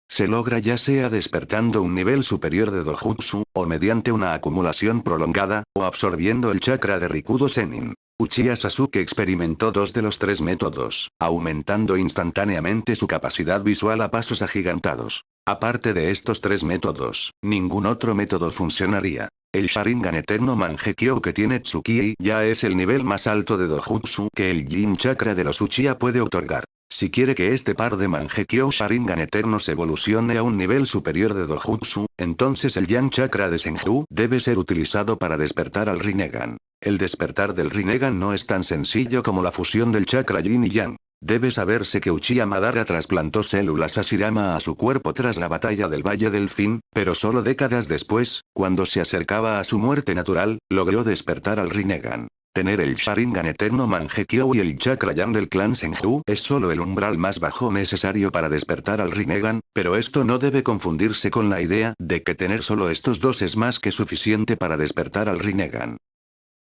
Se logra ya sea despertando un nivel superior de dojutsu, o mediante una acumulación prolongada, o absorbiendo el chakra de Rikudo Sennin. Uchiha Sasuke experimentó 2 de los 3 métodos, aumentando instantáneamente su capacidad visual a pasos agigantados. Aparte de estos 3 métodos, ningún otro método funcionaría. El Sharingan Eterno Mangekyo que tiene Tsukii ya es el nivel más alto de dojutsu que el Jin Chakra de los Uchiha puede otorgar. Si quiere que este par de Mangekyo Sharingan Eternos evolucione a un nivel superior de dojutsu, entonces el Yang Chakra de Senju debe ser utilizado para despertar al Rinnegan. El despertar del Rinnegan no es tan sencillo como la fusión del chakra Yin y Yang. Debe saberse que Uchiha Madara trasplantó células Hashirama a su cuerpo tras la batalla del Valle del Fin, pero solo décadas después, cuando se acercaba a su muerte natural, logró despertar al Rinnegan. Tener el Sharingan Eterno Mangekyo y el Chakra Yang del clan Senju es solo el umbral más bajo necesario para despertar al Rinnegan, pero esto no debe confundirse con la idea de que tener solo estos dos es más que suficiente para despertar al Rinnegan.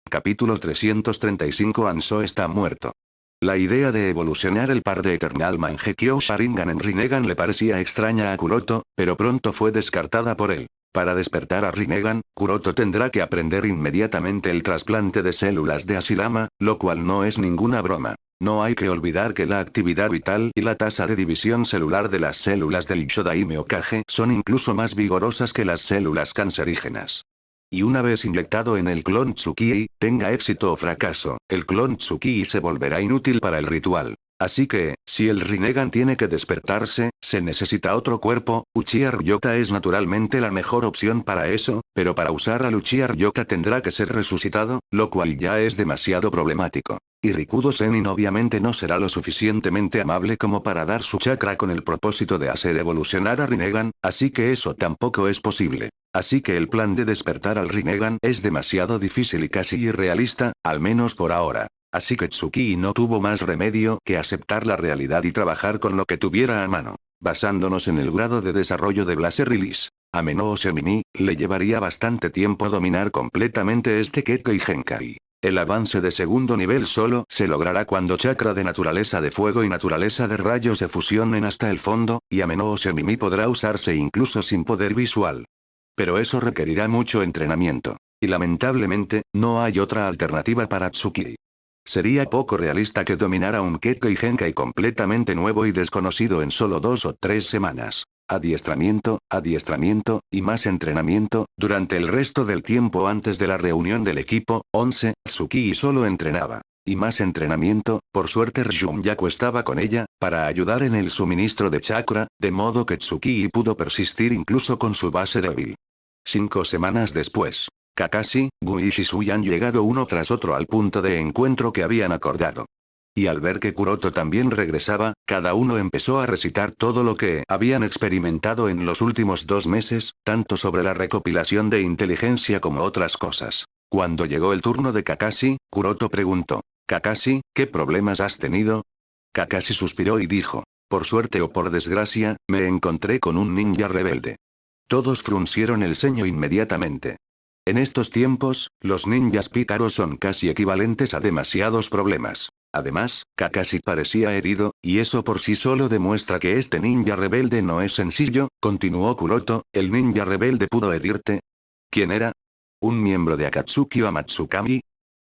Capítulo 335 Anso está muerto. La idea de evolucionar el par de Eternal Mangekyo Sharingan en Rinnegan le parecía extraña a Kuroto, pero pronto fue descartada por él. Para despertar a Rinnegan, Kuroto tendrá que aprender inmediatamente el trasplante de células de Hashirama, lo cual no es ninguna broma. No hay que olvidar que la actividad vital y la tasa de división celular de las células del Shodaime Hokage son incluso más vigorosas que las células cancerígenas. Y una vez inyectado en el clon Tsukii, tenga éxito o fracaso, el clon Tsukii se volverá inútil para el ritual. Así que, si el Rinnegan tiene que despertarse, se necesita otro cuerpo. Uchiha Ryota es naturalmente la mejor opción para eso, pero para usar al Uchiha Ryota tendrá que ser resucitado, lo cual ya es demasiado problemático. Y Rikudo Sennin obviamente no será lo suficientemente amable como para dar su chakra con el propósito de hacer evolucionar a Rinnegan, así que eso tampoco es posible. Así que el plan de despertar al Rinnegan es demasiado difícil y casi irrealista, al menos por ahora. Así que Tsukii no tuvo más remedio que aceptar la realidad y trabajar con lo que tuviera a mano. Basándonos en el grado de desarrollo de Blaze Release, a Menou Semini, le llevaría bastante tiempo dominar completamente este Kekkei Genkai. El avance de segundo nivel solo se logrará cuando chakra de naturaleza de fuego y naturaleza de rayo se fusionen hasta el fondo, y a Menou Semini podrá usarse incluso sin poder visual. Pero eso requerirá mucho entrenamiento. Y lamentablemente, no hay otra alternativa para Tsukii. Sería poco realista que dominara un Kekkei Genkai completamente nuevo y desconocido en solo 2 o 3 semanas. Adiestramiento, y más entrenamiento. Durante el resto del tiempo antes de la reunión del equipo, 11, Tsukii solo entrenaba. Y más entrenamiento, por suerte Ryumyaku estaba con ella, para ayudar en el suministro de chakra, de modo que Tsukii pudo persistir incluso con su base débil. 5 semanas después. Kakashi, Gui y Shisui han llegado uno tras otro al punto de encuentro que habían acordado. Y al ver que Kuroto también regresaba, cada uno empezó a recitar todo lo que habían experimentado en los últimos 2 meses, tanto sobre la recopilación de inteligencia como otras cosas. Cuando llegó el turno de Kakashi, Kuroto preguntó: «Kakashi, ¿qué problemas has tenido?» Kakashi suspiró y dijo: «Por suerte o por desgracia, me encontré con un ninja rebelde». Todos fruncieron el ceño inmediatamente. En estos tiempos, los ninjas pícaros son casi equivalentes a demasiados problemas. Además, Kakashi parecía herido, y eso por sí solo demuestra que este ninja rebelde no es sencillo, continuó Kuroto. ¿El ninja rebelde pudo herirte? ¿Quién era? ¿Un miembro de Akatsuki o Amatsukami?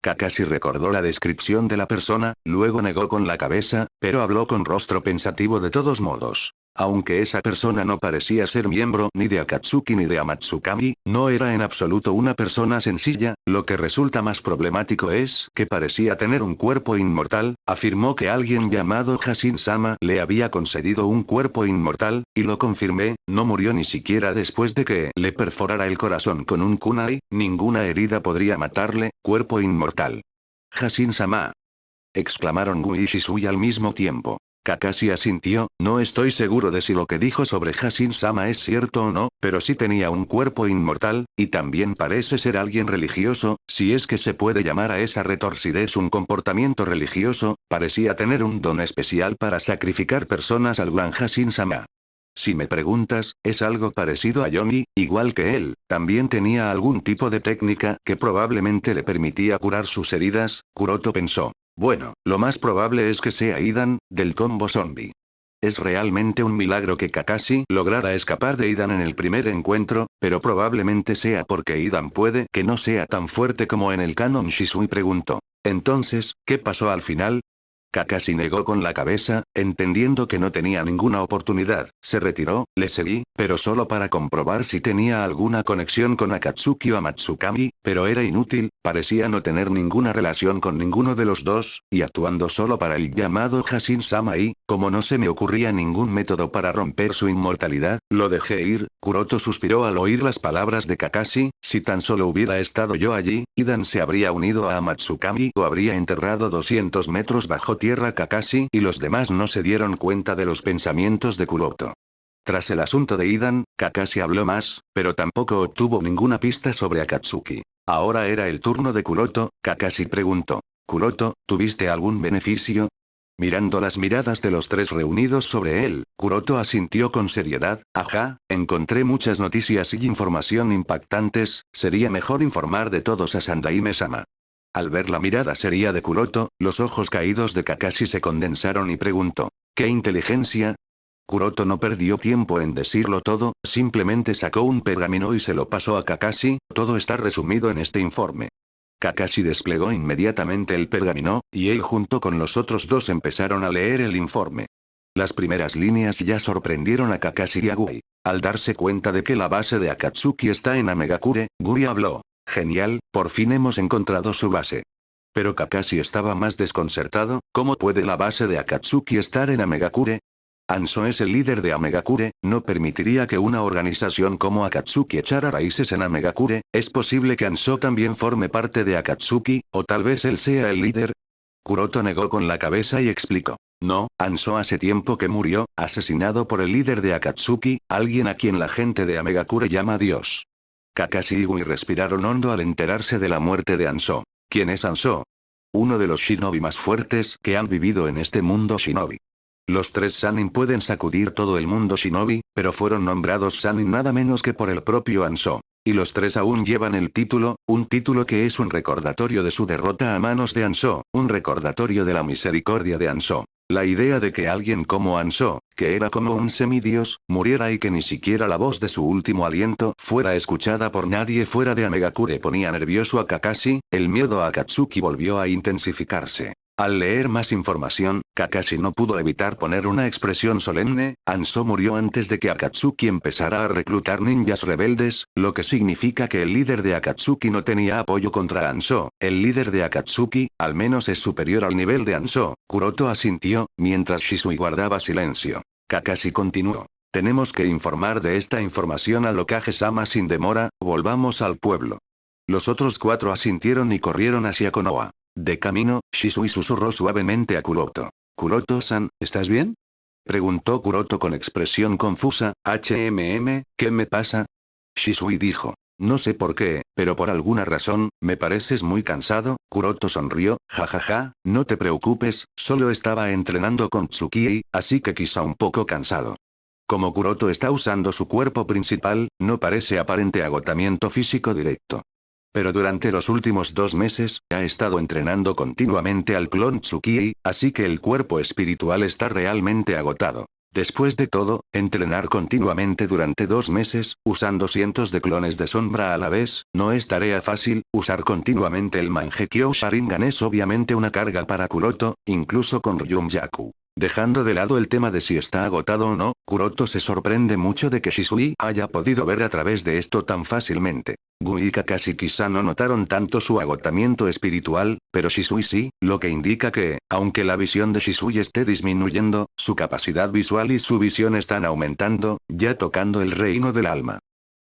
Kakashi recordó la descripción de la persona, luego negó con la cabeza, pero habló con rostro pensativo de todos modos. Aunque esa persona no parecía ser miembro ni de Akatsuki ni de Amatsukami, no era en absoluto una persona sencilla. Lo que resulta más problemático es que parecía tener un cuerpo inmortal. Afirmó que alguien llamado Hashin-sama le había concedido un cuerpo inmortal, y lo confirmé. No murió ni siquiera después de que le perforara el corazón con un kunai. Ninguna herida podría matarle. Cuerpo inmortal. Hashin-sama, exclamaron Gui y Shisui al mismo tiempo. Kakashi asintió. No estoy seguro de si lo que dijo sobre Hashin-sama es cierto o no, pero sí tenía un cuerpo inmortal, y también parece ser alguien religioso, si es que se puede llamar a esa retorcidez un comportamiento religioso. Parecía tener un don especial para sacrificar personas al gran Hashin-sama. Si me preguntas, es algo parecido a Yomi, igual que él. También tenía algún tipo de técnica que probablemente le permitía curar sus heridas. Kuroto pensó. Bueno, lo más probable es que sea Idan, del combo zombie. Es realmente un milagro que Kakashi lograra escapar de Idan en el primer encuentro, pero probablemente sea porque Idan puede que no sea tan fuerte como en el canon. Shisui preguntó. Entonces, ¿qué pasó al final? Kakashi negó con la cabeza, entendiendo que no tenía ninguna oportunidad. Se retiró. Le seguí, pero solo para comprobar si tenía alguna conexión con Akatsuki o Amatsukami, pero era inútil, parecía no tener ninguna relación con ninguno de los dos, y actuando solo para el llamado Hashin-sama y, como no se me ocurría ningún método para romper su inmortalidad, lo dejé ir. Kuroto suspiró al oír las palabras de Kakashi. Si tan solo hubiera estado yo allí, Idan se habría unido a Amatsukami o habría enterrado 200 metros bajo tierra Kakashi y los demás no se dieron cuenta de los pensamientos de Kuroto. Tras el asunto de Idan, Kakashi habló más, pero tampoco obtuvo ninguna pista sobre Akatsuki. Ahora era el turno de Kuroto. Kakashi preguntó. Kuroto, ¿tuviste algún beneficio? Mirando las miradas de los 3 reunidos sobre él, Kuroto asintió con seriedad. Ajá, encontré muchas noticias y información impactantes. Sería mejor informar de todos a Sandaime-sama. Al ver la mirada seria de Kuroto, los ojos caídos de Kakashi se condensaron y preguntó. ¿Qué inteligencia? Kuroto no perdió tiempo en decirlo todo, simplemente sacó un pergamino y se lo pasó a Kakashi. Todo está resumido en este informe. Kakashi desplegó inmediatamente el pergamino, y él junto con los otros 2 empezaron a leer el informe. Las primeras líneas ya sorprendieron a Kakashi y a Gui. Al darse cuenta de que la base de Akatsuki está en Amegakure, Guri habló. Genial, por fin hemos encontrado su base. Pero Kakashi estaba más desconcertado. ¿Cómo puede la base de Akatsuki estar en Amegakure? Anso es el líder de Amegakure, no permitiría que una organización como Akatsuki echara raíces en Amegakure. ¿Es posible que Anso también forme parte de Akatsuki, o tal vez él sea el líder? Kuroto negó con la cabeza y explicó. No, Anso hace tiempo que murió, asesinado por el líder de Akatsuki, alguien a quien la gente de Amegakure llama Dios. Kakashi y Gui respiraron hondo al enterarse de la muerte de Anso. ¿Quién es Anso? Uno de los shinobi más fuertes que han vivido en este mundo shinobi. Los tres Sanin pueden sacudir todo el mundo shinobi, pero fueron nombrados Sanin nada menos que por el propio Anso. Y los tres aún llevan el título, un título que es un recordatorio de su derrota a manos de Anso, un recordatorio de la misericordia de Anso. La idea de que alguien como Anso, que era como un semidios, muriera y que ni siquiera la voz de su último aliento fuera escuchada por nadie fuera de Amegakure ponía nervioso a Kakashi. El miedo a Akatsuki volvió a intensificarse. Al leer más información, Kakashi no pudo evitar poner una expresión solemne. Anso murió antes de que Akatsuki empezara a reclutar ninjas rebeldes, lo que significa que el líder de Akatsuki no tenía apoyo contra Anso. El líder de Akatsuki, al menos es superior al nivel de Anso. Kuroto asintió, mientras Shisui guardaba silencio. Kakashi continuó. Tenemos que informar de esta información al Hokage-sama sin demora, volvamos al pueblo. Los otros cuatro asintieron y corrieron hacia Konoha. De camino, Shisui susurró suavemente a Kuroto. «Kuroto-san, ¿estás bien?», preguntó Kuroto con expresión confusa. ¿Qué me pasa?». Shisui dijo. «No sé por qué, pero por alguna razón, me pareces muy cansado». Kuroto sonrió. «Jajaja, no te preocupes, solo estaba entrenando con Tsukii, así que quizá un poco cansado». Como Kuroto está usando su cuerpo principal, no parece aparente agotamiento físico directo. Pero durante los últimos 2 meses, ha estado entrenando continuamente al clon Tsukii, así que el cuerpo espiritual está realmente agotado. Después de todo, entrenar continuamente durante 2 meses, usando cientos de clones de sombra a la vez, no es tarea fácil. Usar continuamente el Mangekyo Sharingan es obviamente una carga para Kuroto, incluso con Ryumyaku. Dejando de lado el tema de si está agotado o no, Kuroto se sorprende mucho de que Shisui haya podido ver a través de esto tan fácilmente. Gui y Kakashi quizá no notaron tanto su agotamiento espiritual, pero Shisui sí, lo que indica que, aunque la visión de Shisui esté disminuyendo, su capacidad visual y su visión están aumentando, ya tocando el reino del alma.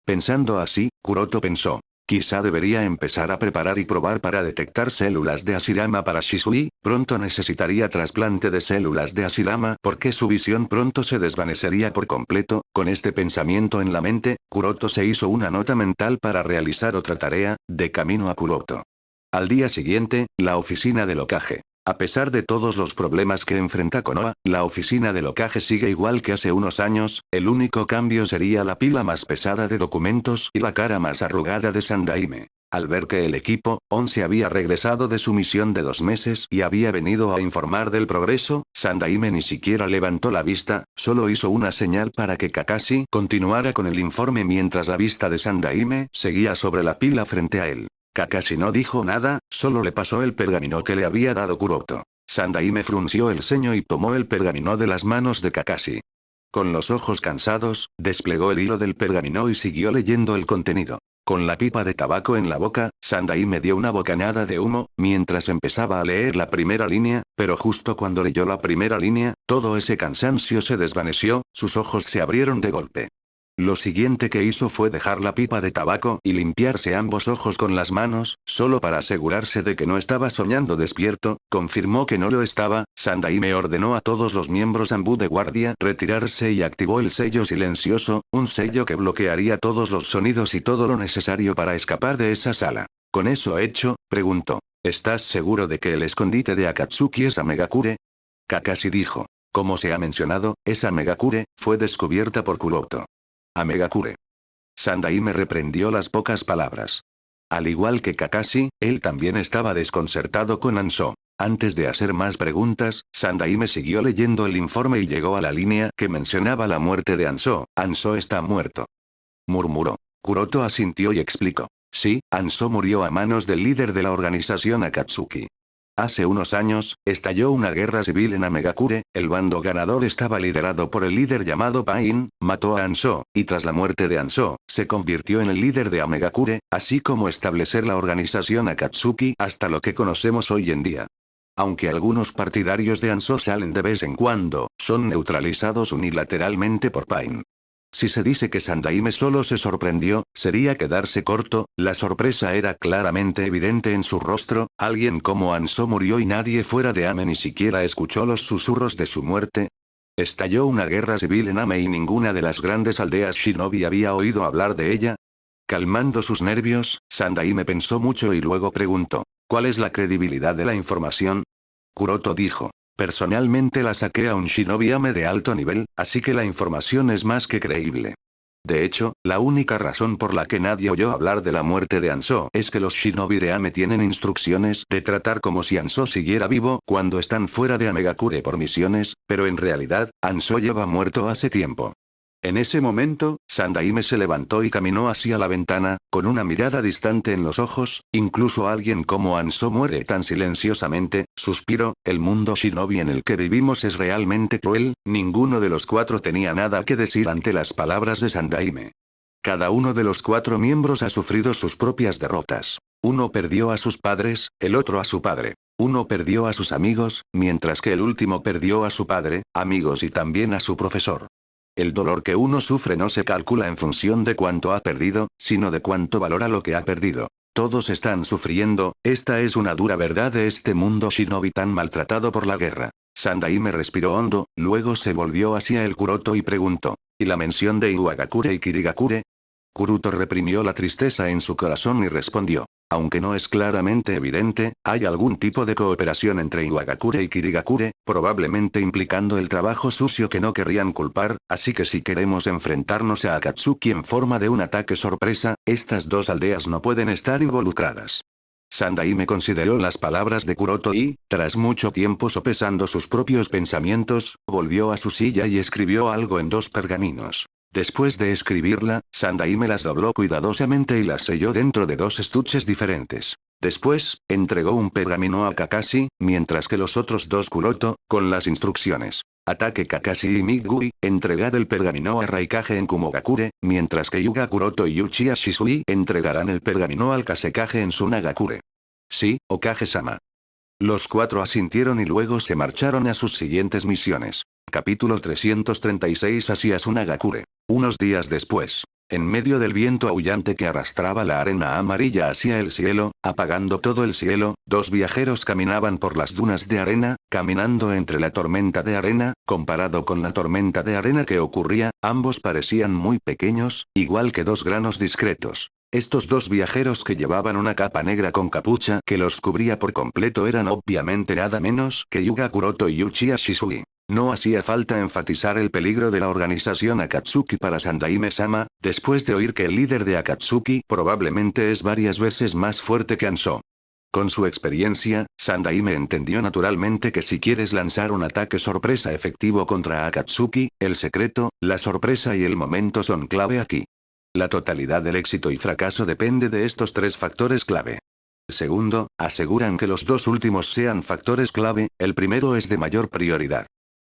Pensando así, Kuroto pensó. Quizá debería empezar a preparar y probar para detectar células de Hashirama para Shisui. Pronto necesitaría trasplante de células de Hashirama porque su visión pronto se desvanecería por completo. Con este pensamiento en la mente, Kuroto se hizo una nota mental para realizar otra tarea, de camino a Kuroto. Al día siguiente, la oficina del Hokage. A pesar de todos los problemas que enfrenta Konoha, la oficina del Hokage sigue igual que hace unos años. El único cambio sería la pila más pesada de documentos y la cara más arrugada de Sandaime. Al ver que el equipo 11 había regresado de su misión de 2 meses y había venido a informar del progreso, Sandaime ni siquiera levantó la vista, solo hizo una señal para que Kakashi continuara con el informe mientras la vista de Sandaime seguía sobre la pila frente a él. Kakashi no dijo nada, solo le pasó el pergamino que le había dado Kuroto. Sandaime frunció el ceño y tomó el pergamino de las manos de Kakashi. Con los ojos cansados, desplegó el hilo del pergamino y siguió leyendo el contenido. Con la pipa de tabaco en la boca, Sandaime dio una bocanada de humo, mientras empezaba a leer la primera línea, pero justo cuando leyó la primera línea, todo ese cansancio se desvaneció, sus ojos se abrieron de golpe. Lo siguiente que hizo fue dejar la pipa de tabaco y limpiarse ambos ojos con las manos, solo para asegurarse de que no estaba soñando despierto. Confirmó que no lo estaba. Sandaime ordenó a todos los miembros Anbu de guardia retirarse y activó el sello silencioso, un sello que bloquearía todos los sonidos y todo lo necesario para escapar de esa sala. Con eso hecho, preguntó. ¿Estás seguro de que el escondite de Akatsuki es Amegakure? Kakashi dijo. Como se ha mencionado, esa Amegakure fue descubierta por Kuroto. Amegakure. Sandaime reprendió las pocas palabras. Al igual que Kakashi, él también estaba desconcertado con Anso. Antes de hacer más preguntas, Sandaime siguió leyendo el informe y llegó a la línea que mencionaba la muerte de Anso. Anso está muerto. Murmuró. Kuroto asintió y explicó. Sí, Anso murió a manos del líder de la organización Akatsuki. Hace unos años, estalló una guerra civil en Amegakure, el bando ganador estaba liderado por el líder llamado Pain, mató a Ansho, y tras la muerte de Ansho, se convirtió en el líder de Amegakure, así como establecer la organización Akatsuki hasta lo que conocemos hoy en día. Aunque algunos partidarios de Ansho salen de vez en cuando, son neutralizados unilateralmente por Pain. Si se dice que Sandaime solo se sorprendió, sería quedarse corto, la sorpresa era claramente evidente en su rostro, alguien como Ansho murió y nadie fuera de Ame ni siquiera escuchó los susurros de su muerte. ¿Estalló una guerra civil en Ame y ninguna de las grandes aldeas shinobi había oído hablar de ella? Calmando sus nervios, Sandaime pensó mucho y luego preguntó, ¿cuál es la credibilidad de la información? Kuroto dijo. Personalmente la saqué a un shinobi Ame de alto nivel, así que la información es más que creíble. De hecho, la única razón por la que nadie oyó hablar de la muerte de Ansho es que los shinobi de Ame tienen instrucciones de tratar como si Ansho siguiera vivo cuando están fuera de Amegakure por misiones, pero en realidad, Ansho lleva muerto hace tiempo. En ese momento, Sandaime se levantó y caminó hacia la ventana, con una mirada distante en los ojos, incluso alguien como Ansho muere tan silenciosamente, suspiró, el mundo shinobi en el que vivimos es realmente cruel, ninguno de los cuatro tenía nada que decir ante las palabras de Sandaime. Cada uno de los cuatro miembros ha sufrido sus propias derrotas. Uno perdió a sus padres, el otro a su padre. Uno perdió a sus amigos, mientras que el último perdió a su padre, amigos y también a su profesor. El dolor que uno sufre no se calcula en función de cuánto ha perdido, sino de cuánto valora lo que ha perdido. Todos están sufriendo, esta es una dura verdad de este mundo shinobi tan maltratado por la guerra. Sandaime respiró hondo, luego se volvió hacia el Kuroto y preguntó, ¿y la mención de Iwagakure y Kirigakure? Kuroto reprimió la tristeza en su corazón y respondió. Aunque no es claramente evidente, hay algún tipo de cooperación entre Iwagakure y Kirigakure, probablemente implicando el trabajo sucio que no querrían culpar, así que si queremos enfrentarnos a Akatsuki en forma de un ataque sorpresa, estas dos aldeas no pueden estar involucradas. Sandaime consideró las palabras de Kuroto y, tras mucho tiempo sopesando sus propios pensamientos, volvió a su silla y escribió algo en dos pergaminos. Después de escribirla, Sandaime las dobló cuidadosamente y las selló dentro de dos estuches diferentes. Después, entregó un pergamino a Kakashi, mientras que los otros dos Kuroto, con las instrucciones. Ataque Kakashi y Migui, entregad el pergamino a Raikage en Kumogakure, mientras que Yuga Kuroto y Uchiha Shisui entregarán el pergamino al Kasekage en Sunagakure. Sí, Okage-sama. Los cuatro asintieron y luego se marcharon a sus siguientes misiones. Capítulo 336 hacia Sunagakure. Unos días después, en medio del viento aullante que arrastraba la arena amarilla hacia el cielo, apagando todo el cielo, dos viajeros caminaban por las dunas de arena, caminando entre la tormenta de arena, comparado con la tormenta de arena que ocurría, ambos parecían muy pequeños, igual que dos granos discretos. Estos dos viajeros que llevaban una capa negra con capucha que los cubría por completo eran obviamente nada menos que Yuga Kuroto y Uchiha Shisui. No hacía falta enfatizar el peligro de la organización Akatsuki para Sandaime-sama, después de oír que el líder de Akatsuki probablemente es varias veces más fuerte que Ansho. Con su experiencia, Sandaime entendió naturalmente que si quieres lanzar un ataque sorpresa efectivo contra Akatsuki, el secreto, la sorpresa y el momento son clave aquí. La totalidad del éxito y fracaso depende de estos tres factores clave. Segundo, aseguran que los dos últimos sean factores clave, el primero es de mayor prioridad.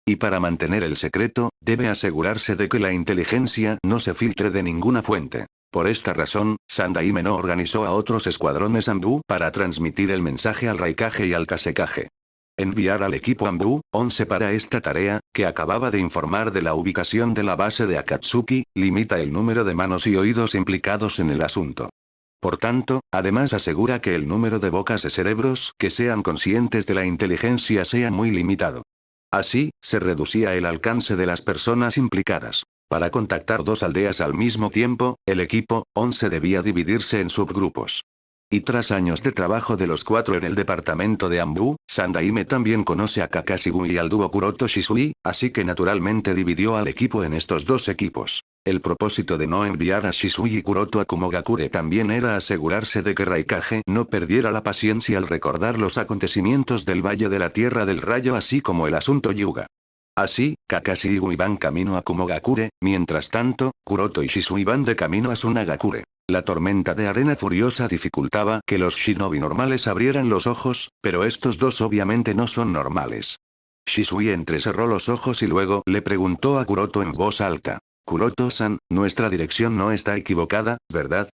Y para mantener el secreto, debe asegurarse de que la inteligencia no se filtre de ninguna fuente. Por esta razón, Sandaime no organizó a otros escuadrones Anbu para transmitir el mensaje al Raikage y al Kasekage. Enviar al equipo Anbu 11 para esta tarea, que acababa de informar de la ubicación de la base de Akatsuki, limita el número de manos y oídos implicados en el asunto. Por tanto, además asegura que el número de bocas de cerebros que sean conscientes de la inteligencia sea muy limitado. Así, se reducía el alcance de las personas implicadas. Para contactar dos aldeas al mismo tiempo, el equipo 11 debía dividirse en subgrupos. Y tras años de trabajo de los cuatro en el departamento de Anbu, Sandaime también conoce a Kakashi y al dúo Kuroto Shisui, así que naturalmente dividió al equipo en estos dos equipos. El propósito de no enviar a Shisui y Kuroto a Kumogakure también era asegurarse de que Raikage no perdiera la paciencia al recordar los acontecimientos del Valle de la Tierra del Rayo así como el asunto Yuga. Así, Kakashi y Gui van camino a Kumogakure, mientras tanto, Kuroto y Shisui van de camino a Sunagakure. La tormenta de arena furiosa dificultaba que los shinobi normales abrieran los ojos, pero estos dos obviamente no son normales. Shisui entrecerró los ojos y luego le preguntó a Kuroto en voz alta. Kuroto-san, nuestra dirección no está equivocada, ¿verdad?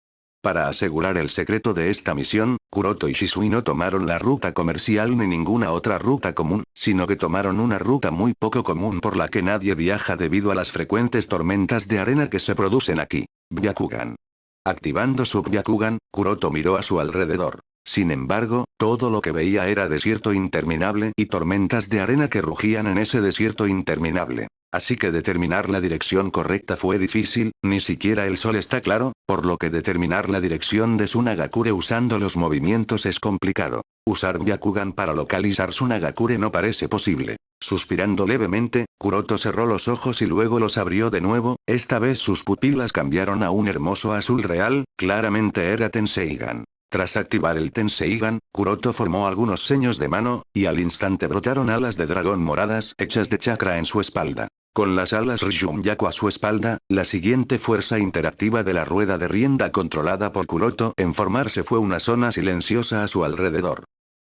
Para asegurar el secreto de esta misión, Kuroto y Shisui no tomaron la ruta comercial ni ninguna otra ruta común, sino que tomaron una ruta muy poco común por la que nadie viaja debido a las frecuentes tormentas de arena que se producen aquí. Byakugan. Activando su Byakugan, Kuroto miró a su alrededor. Sin embargo, todo lo que veía era desierto interminable y tormentas de arena que rugían en ese desierto interminable. Así que determinar la dirección correcta fue difícil, ni siquiera el sol está claro, por lo que determinar la dirección de Tsunagakure usando los movimientos es complicado. Usar Byakugan para localizar Tsunagakure no parece posible. Suspirando levemente, Kuroto cerró los ojos y luego los abrió de nuevo, esta vez sus pupilas cambiaron a un hermoso azul real, claramente era Tenseigan. Tras activar el Tenseigan, Kuroto formó algunos seños de mano, y al instante brotaron alas de dragón moradas hechas de chakra en su espalda. Con las alas Ryumyaku a su espalda, la siguiente fuerza interactiva de la rueda de rienda controlada por Kuroto en formarse fue una zona silenciosa a su alrededor.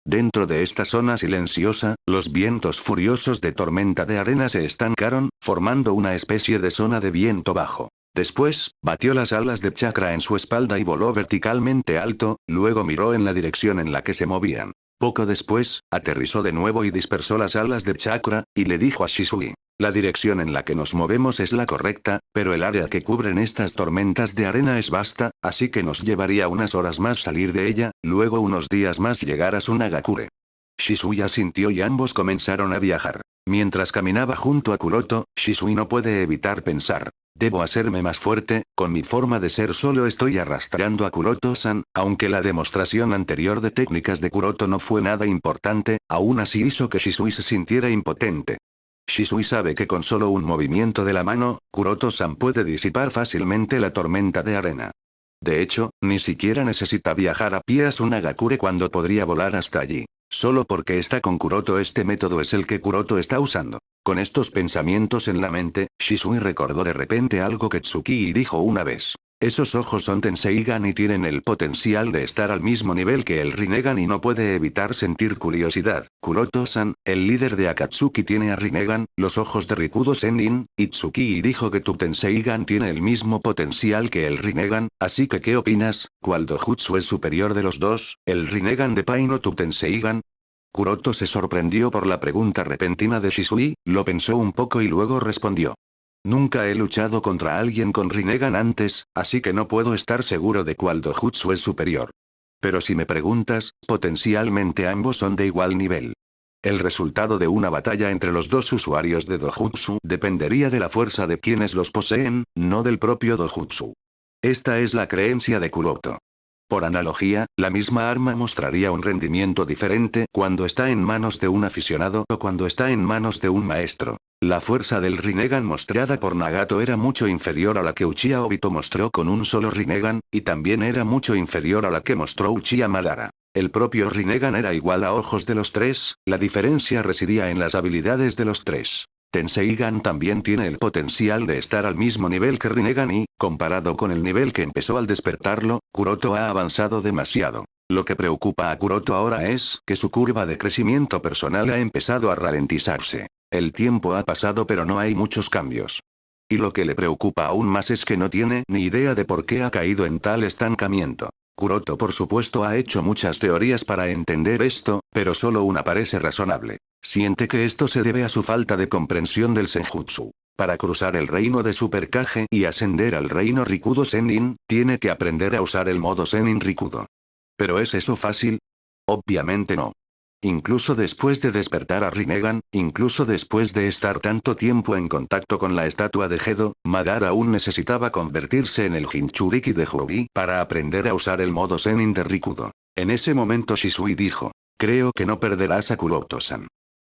Dentro de esta zona silenciosa, los vientos furiosos de tormenta de arena se estancaron, formando una especie de zona de viento bajo. Después, batió las alas de chakra en su espalda y voló verticalmente alto, luego miró en la dirección en la que se movían. Poco después, aterrizó de nuevo y dispersó las alas de chakra, y le dijo a Shisui. La dirección en la que nos movemos es la correcta, pero el área que cubren estas tormentas de arena es vasta, así que nos llevaría unas horas más salir de ella, luego unos días más llegar a Tsunagakure. Shisui asintió y ambos comenzaron a viajar. Mientras caminaba junto a Kuroto, Shisui no puede evitar pensar. Debo hacerme más fuerte, con mi forma de ser solo estoy arrastrando a Kuroto-san, aunque la demostración anterior de técnicas de Kuroto no fue nada importante, aún así hizo que Shisui se sintiera impotente. Shisui sabe que con solo un movimiento de la mano, Kuroto-san puede disipar fácilmente la tormenta de arena. De hecho, ni siquiera necesita viajar a pie a Tsunagakure cuando podría volar hasta allí. Solo porque está con Kuroto este método es el que Kuroto está usando. Con estos pensamientos en la mente, Shisui recordó de repente algo que Tsukii dijo una vez. Esos ojos son Tenseigan y tienen el potencial de estar al mismo nivel que el Rinnegan y no puede evitar sentir curiosidad. Kuroto-san, el líder de Akatsuki tiene a Rinnegan, los ojos de Rikudo Sennin, y Tsukii dijo que tu Tenseigan tiene el mismo potencial que el Rinnegan, así que ¿qué opinas? ¿Cuál dojutsu es superior de los dos, el Rinnegan de Pain o tu Tenseigan? Kuroto se sorprendió por la pregunta repentina de Shisui, lo pensó un poco y luego respondió. Nunca he luchado contra alguien con Rinnegan antes, así que no puedo estar seguro de cuál dojutsu es superior. Pero si me preguntas, potencialmente ambos son de igual nivel. El resultado de una batalla entre los dos usuarios de dojutsu dependería de la fuerza de quienes los poseen, no del propio dojutsu. Esta es la creencia de Kuroto. Por analogía, la misma arma mostraría un rendimiento diferente cuando está en manos de un aficionado o cuando está en manos de un maestro. La fuerza del Rinnegan mostrada por Nagato era mucho inferior a la que Uchiha Obito mostró con un solo Rinnegan, y también era mucho inferior a la que mostró Uchiha Madara. El propio Rinnegan era igual a ojos de los tres, la diferencia residía en las habilidades de los tres. Tenseigan también tiene el potencial de estar al mismo nivel que Rinnegan y, comparado con el nivel que empezó al despertarlo, Kuroto ha avanzado demasiado. Lo que preocupa a Kuroto ahora es que su curva de crecimiento personal ha empezado a ralentizarse. El tiempo ha pasado pero no hay muchos cambios. Y lo que le preocupa aún más es que no tiene ni idea de por qué ha caído en tal estancamiento. Kuroto por supuesto ha hecho muchas teorías para entender esto, pero solo una parece razonable. Siente que esto se debe a su falta de comprensión del Senjutsu. Para cruzar el reino de Super Kage y ascender al reino Rikudo Sennin, tiene que aprender a usar el modo Sennin Rikudo. ¿Pero es eso fácil? Obviamente no. Incluso después de despertar a Rinnegan, incluso después de estar tanto tiempo en contacto con la estatua de Gedo, Madara aún necesitaba convertirse en el Jinchuriki de Houbi para aprender a usar el modo Sennin de Rikudo. En ese momento Shisui dijo, creo que no perderás a Kuroto-san.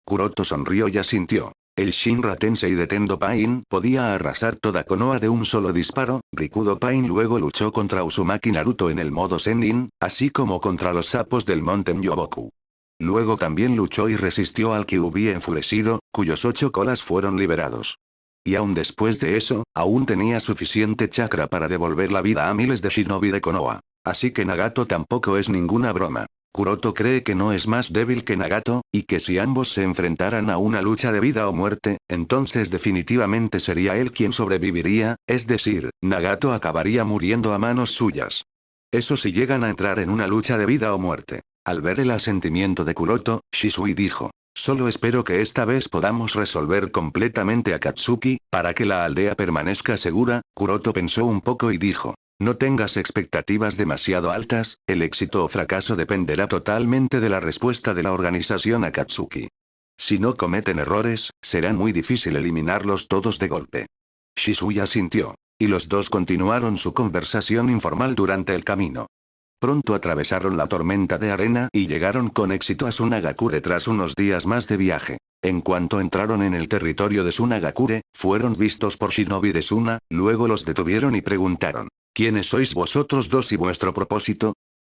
Kuroto sonrió y asintió. El Shinra Tensei de Tendo Pain podía arrasar toda Konoha de un solo disparo. Rikudo Pain luego luchó contra Uzumaki Naruto en el modo Sennin, así como contra los sapos del monte Myoboku. Luego también luchó y resistió al Kyuubi enfurecido, cuyos 8 colas fueron liberados. y aún después de eso, aún tenía suficiente chakra para devolver la vida a miles de shinobi de Konoha. Así que Nagato tampoco es ninguna broma. Kuroto cree que no es más débil que Nagato, y que si ambos se enfrentaran a una lucha de vida o muerte, entonces definitivamente sería él quien sobreviviría, es decir, Nagato acabaría muriendo a manos suyas. Eso si llegan a entrar en una lucha de vida o muerte. Al ver el asentimiento de Kuroto, Shisui dijo: solo espero que esta vez podamos resolver completamente a Katsuki, para que la aldea permanezca segura. Kuroto pensó un poco y dijo: no tengas expectativas demasiado altas, el éxito o fracaso dependerá totalmente de la respuesta de la organización a Katsuki. Si no cometen errores, será muy difícil eliminarlos todos de golpe. Shisui asintió. Y los dos continuaron su conversación informal durante el camino. Pronto atravesaron la tormenta de arena y llegaron con éxito a Sunagakure tras unos días más de viaje. En cuanto entraron en el territorio de Sunagakure, fueron vistos por shinobi de Suna, luego los detuvieron y preguntaron: ¿quiénes sois vosotros dos y vuestro propósito?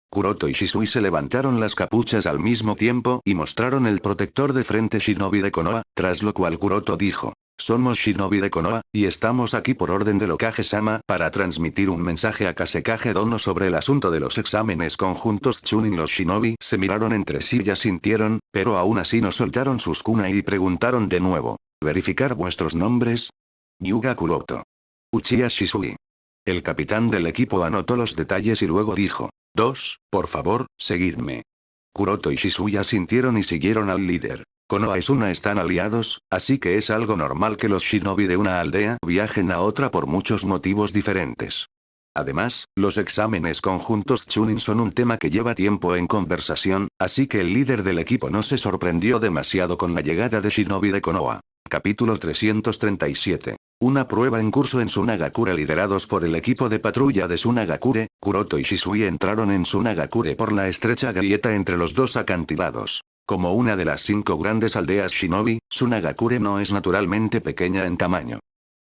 Kuroto y Shisui se levantaron las capuchas al mismo tiempo y mostraron el protector de frente shinobi de Konoha, tras lo cual Kuroto dijo: somos shinobi de Konoha, y estamos aquí por orden del Hokage-sama para transmitir un mensaje a Kazekage Dono sobre el asunto de los exámenes conjuntos Chunin. Los shinobi se miraron entre sí y asintieron, pero aún así no soltaron sus kunai y preguntaron de nuevo: ¿verificar vuestros nombres? Yuga Kuroto. Uchiha Shisui. El capitán del equipo anotó los detalles y luego dijo: por favor, seguidme. Kuroto y Shisui asintieron y siguieron al líder. Konoha y Suna están aliados, así que es algo normal que los shinobi de una aldea viajen a otra por muchos motivos diferentes. Además, los exámenes conjuntos Chunin son un tema que lleva tiempo en conversación, así que el líder del equipo no se sorprendió demasiado con la llegada de shinobi de Konoha. Capítulo 337. Una prueba en curso en Sunagakure. Liderados por el equipo de patrulla de Sunagakure, Kuroto y Shisui entraron en Sunagakure por la estrecha grieta entre los dos acantilados. Como una de las 5 grandes aldeas shinobi, Sunagakure no es naturalmente pequeña en tamaño.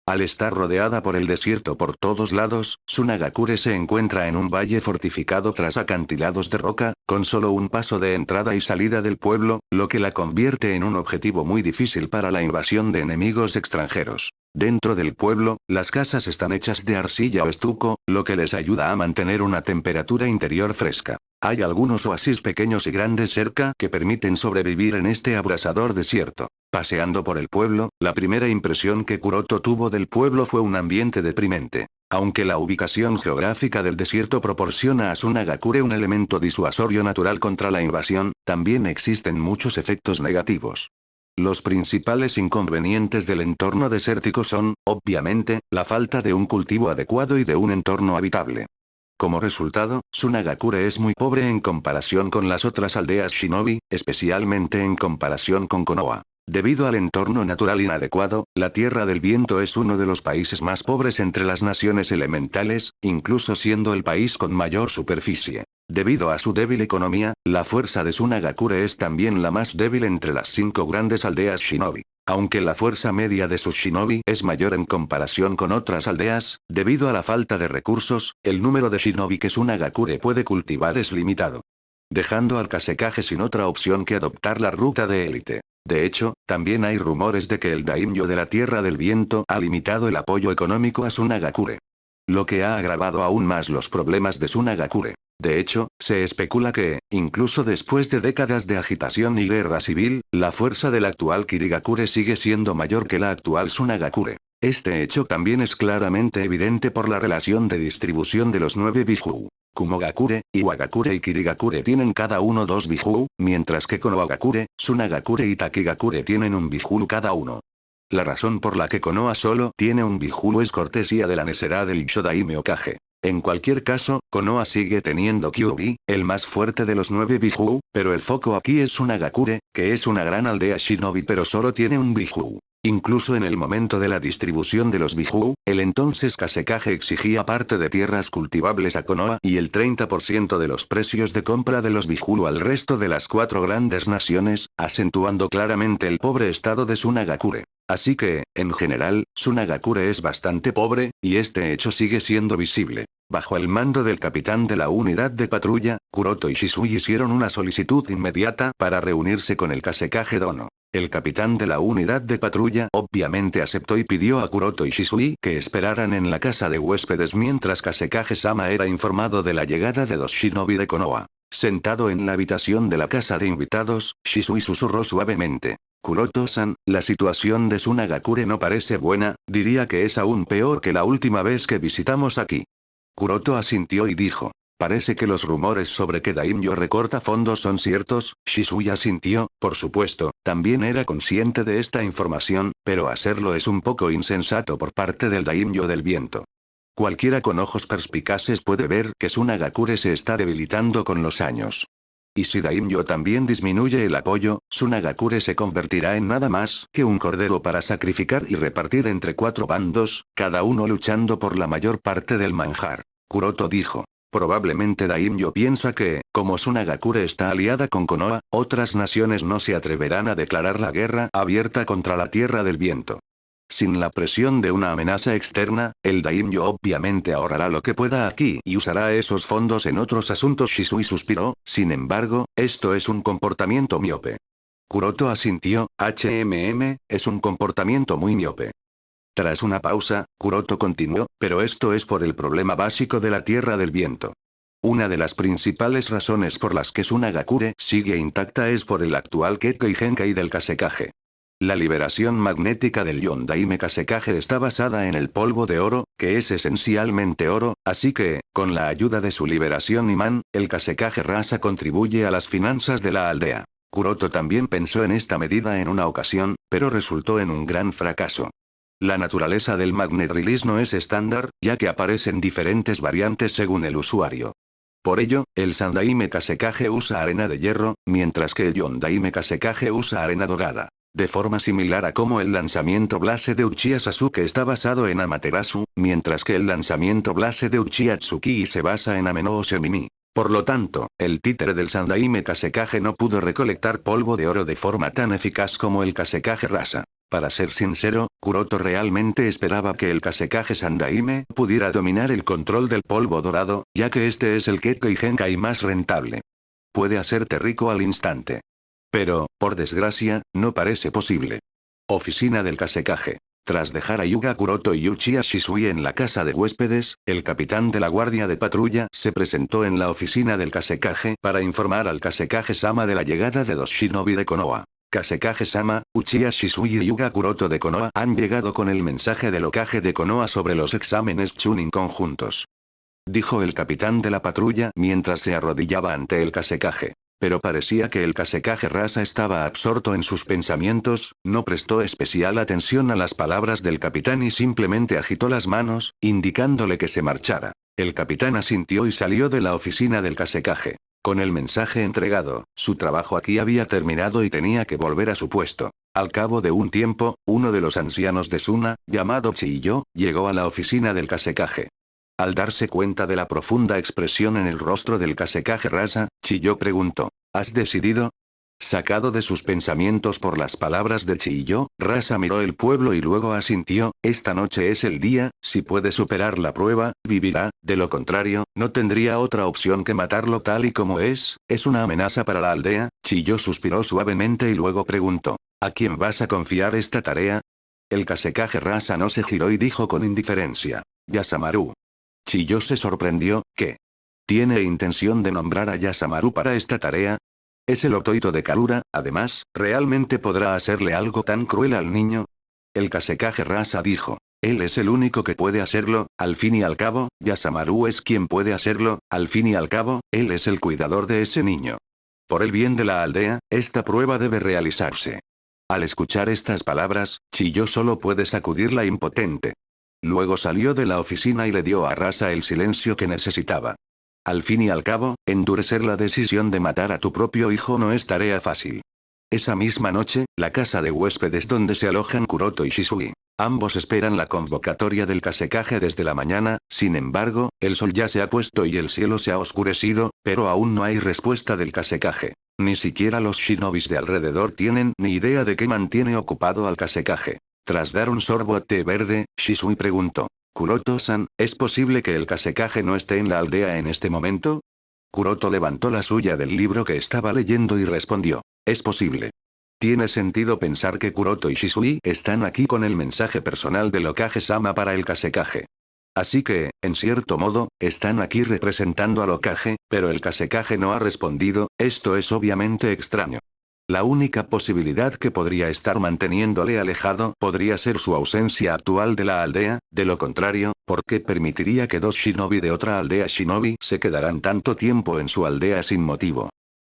Al estar rodeada por el desierto por todos lados, Sunagakure se encuentra en un valle fortificado tras acantilados de roca, con solo un paso de entrada y salida del pueblo, lo que la convierte en un objetivo muy difícil para la invasión de enemigos extranjeros. Dentro del pueblo, las casas están hechas de arcilla o estuco, lo que les ayuda a mantener una temperatura interior fresca. Hay algunos oasis pequeños y grandes cerca que permiten sobrevivir en este abrasador desierto. Paseando por el pueblo, la primera impresión que Kuroto tuvo del pueblo fue un ambiente deprimente. Aunque la ubicación geográfica del desierto proporciona a Sunagakure un elemento disuasorio natural contra la invasión, también existen muchos efectos negativos. Los principales inconvenientes del entorno desértico son, obviamente, la falta de un cultivo adecuado y de un entorno habitable. Como resultado, Sunagakure es muy pobre en comparación con las otras aldeas shinobi, especialmente en comparación con Konoha. Debido al entorno natural inadecuado, la Tierra del Viento es uno de los países más pobres entre las naciones elementales, incluso siendo el país con mayor superficie. Debido a su débil economía, la fuerza de Sunagakure es también la más débil entre las 5 grandes aldeas shinobi. Aunque la fuerza media de sus shinobi es mayor en comparación con otras aldeas, debido a la falta de recursos, el número de shinobi que Sunagakure puede cultivar es limitado. Dejando al Kazekage sin otra opción que adoptar la ruta de élite. De hecho, también hay rumores de que el daimyo de la Tierra del Viento ha limitado el apoyo económico a Sunagakure. Lo que ha agravado aún más los problemas de Sunagakure. De hecho, se especula que, incluso después de décadas de agitación y guerra civil, la fuerza del actual Kirigakure sigue siendo mayor que la actual Sunagakure. Este hecho también es claramente evidente por la relación de distribución de los 9 Bijuu. Kumogakure, Iwagakure y Kirigakure tienen cada uno 2 Bijuu, mientras que Konohagakure, Sunagakure y Takigakure tienen un Bijuu cada uno. La razón por la que Konoha solo tiene un Bijuu es cortesía de la necedad del Shodaime Hokage. En cualquier caso, Konoha sigue teniendo Kyuubi, el más fuerte de los 9 Bijuu, pero el foco aquí es Sunagakure, que es una gran aldea shinobi pero solo tiene un Bijuu. Incluso en el momento de la distribución de los Bijuu, el entonces Kazekage exigía parte de tierras cultivables a Konoha y el 30% de los precios de compra de los Bijuu al resto de las 4 grandes naciones, acentuando claramente el pobre estado de Sunagakure. Así que, en general, Sunagakure es bastante pobre, y este hecho sigue siendo visible. Bajo el mando del capitán de la unidad de patrulla, Kuroto y Shisui hicieron una solicitud inmediata para reunirse con el Kasekage Dono. El capitán de la unidad de patrulla obviamente aceptó y pidió a Kuroto y Shisui que esperaran en la casa de huéspedes mientras Kasekage-sama era informado de la llegada de dos shinobi de Konoha. Sentado en la habitación de la casa de invitados, Shisui susurró suavemente. Kuroto-san, la situación de Tsunagakure no parece buena, diría que es aún peor que la última vez que visitamos aquí. Kuroto asintió y dijo. Parece que los rumores sobre que Daimyo recorta fondos son ciertos. Shisui asintió, por supuesto, también era consciente de esta información, pero hacerlo es un poco insensato por parte del Daimyo del viento. Cualquiera con ojos perspicaces puede ver que Tsunagakure se está debilitando con los años. Y si Daimyo también disminuye el apoyo, Tsunagakure se convertirá en nada más que un cordero para sacrificar y repartir entre 4 bandos, cada uno luchando por la mayor parte del manjar. Kuroto dijo. Probablemente Daimyo piensa que, como Tsunagakure está aliada con Konoha, otras naciones no se atreverán a declarar la guerra abierta contra la Tierra del Viento. Sin la presión de una amenaza externa, el Daimyo obviamente ahorrará lo que pueda aquí y usará esos fondos en otros asuntos. Shisui suspiró, sin embargo, esto es un comportamiento miope. Kuroto asintió, es un comportamiento muy miope. Tras una pausa, Kuroto continuó, pero esto es por el problema básico de la Tierra del Viento. Una de las principales razones por las que Tsunagakure sigue intacta es por el actual Kekkei Genkai del Kasekage. La liberación magnética del Yondaime Kasekage está basada en el polvo de oro, que es esencialmente oro, así que, con la ayuda de su liberación imán, el Kasekage Rasa contribuye a las finanzas de la aldea. Kuroto también pensó en esta medida en una ocasión, pero resultó en un gran fracaso. La naturaleza del Magnet Release no es estándar, ya que aparecen diferentes variantes según el usuario. Por ello, el Sandaime Kasekage usa arena de hierro, mientras que el Yondaime Kasekage usa arena dorada. De forma similar a como el lanzamiento Blaze de Uchiha Sasuke está basado en Amaterasu, mientras que el lanzamiento Blaze de Uchiha Tsukii se basa en Ameno o Semimi. Por lo tanto, el títere del Sandaime Kasekage no pudo recolectar polvo de oro de forma tan eficaz como el Kasekage Rasa. Para ser sincero, Kuroto realmente esperaba que el Kasekage Sandaime pudiera dominar el control del polvo dorado, ya que este es el Kekkei Genkai más rentable. Puede hacerte rico al instante. Pero, por desgracia, no parece posible. Oficina del Kasekage. Tras dejar a Yuga Kuroto y Uchiha Shisui en la casa de huéspedes, el capitán de la guardia de patrulla se presentó en la oficina del Kasekage para informar al Kasekage-sama de la llegada de dos shinobi de Konoha. Kasekage-sama, Uchiha Shisui y Yuga Kuroto de Konoha han llegado con el mensaje del Hokage de Konoha sobre los exámenes Chunin conjuntos. Dijo el capitán de la patrulla mientras se arrodillaba ante el Kasekage. Pero parecía que el Kasekage Rasa estaba absorto en sus pensamientos, no prestó especial atención a las palabras del capitán y simplemente agitó las manos, indicándole que se marchara. El capitán asintió y salió de la oficina del Kasekage. Con el mensaje entregado, su trabajo aquí había terminado y tenía que volver a su puesto. Al cabo de un tiempo, uno de los ancianos de Suna, llamado Chiyo, llegó a la oficina del Kasekage. Al darse cuenta de la profunda expresión en el rostro del Kasekage Rasa, Chiyo preguntó, ¿has decidido? Sacado de sus pensamientos por las palabras de Chiyo, Rasa miró el pueblo y luego asintió, esta noche es el día, si puede superar la prueba, vivirá, de lo contrario, no tendría otra opción que matarlo tal y como es una amenaza para la aldea. Chiyo suspiró suavemente y luego preguntó, ¿a quién vas a confiar esta tarea? El Kasekage Rasa no se giró y dijo con indiferencia, Yasamaru. Chiyo se sorprendió, ¿qué? ¿Tiene intención de nombrar a Yasamaru para esta tarea? Es el Otoito de Karura, además, ¿realmente podrá hacerle algo tan cruel al niño? El Kasekage Rasa dijo. Él es el único que puede hacerlo, al fin y al cabo, Yasamaru es quien puede hacerlo, al fin y al cabo, él es el cuidador de ese niño. Por el bien de la aldea, esta prueba debe realizarse. Al escuchar estas palabras, Chiyo solo puede sacudirla impotente. Luego salió de la oficina y le dio a Rasa el silencio que necesitaba. Al fin y al cabo, endurecer la decisión de matar a tu propio hijo no es tarea fácil. Esa misma noche, la casa de huéspedes donde se alojan Kuroto y Shisui. Ambos esperan la convocatoria del Kasekage desde la mañana, sin embargo, el sol ya se ha puesto y el cielo se ha oscurecido, pero aún no hay respuesta del Kasekage. Ni siquiera los shinobis de alrededor tienen ni idea de qué mantiene ocupado al Kasekage. Tras dar un sorbo a té verde, Shisui preguntó. Kuroto-san, ¿es posible que el Kasekage no esté en la aldea en este momento? Kuroto levantó la suya del libro que estaba leyendo y respondió. Es posible. Tiene sentido pensar que Kuroto y Shisui están aquí con el mensaje personal del Hokage-sama para el Kasekage. Así que, en cierto modo, están aquí representando al Hokage, pero el Kasekage no ha respondido. Esto es obviamente extraño. La única posibilidad que podría estar manteniéndole alejado podría ser su ausencia actual de la aldea, de lo contrario, ¿por qué permitiría que dos shinobi de otra aldea shinobi se quedaran tanto tiempo en su aldea sin motivo?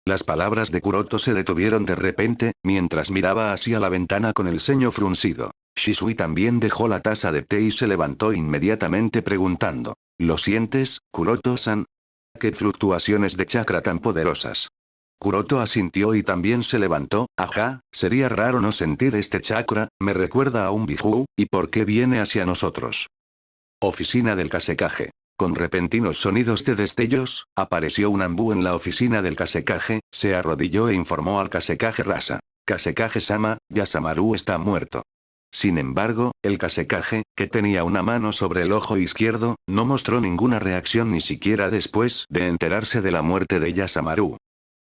Las palabras de Kuroto se detuvieron de repente, mientras miraba hacia la ventana con el ceño fruncido. Shisui también dejó la taza de té y se levantó inmediatamente preguntando. ¿Lo sientes, Kuroto-san? ¿Qué fluctuaciones de chakra tan poderosas? Kuroto asintió y también se levantó. Ajá, sería raro no sentir este chakra, me recuerda a un Biju, ¿y por qué viene hacia nosotros? Oficina del Kasekage. Con repentinos sonidos de destellos, apareció un Anbu en la oficina del Kasekage, se arrodilló e informó al Kasekage Rasa. Kasekage-sama, Yasamaru está muerto. Sin embargo, el Kasekage, que tenía una mano sobre el ojo izquierdo, no mostró ninguna reacción ni siquiera después de enterarse de la muerte de Yasamaru.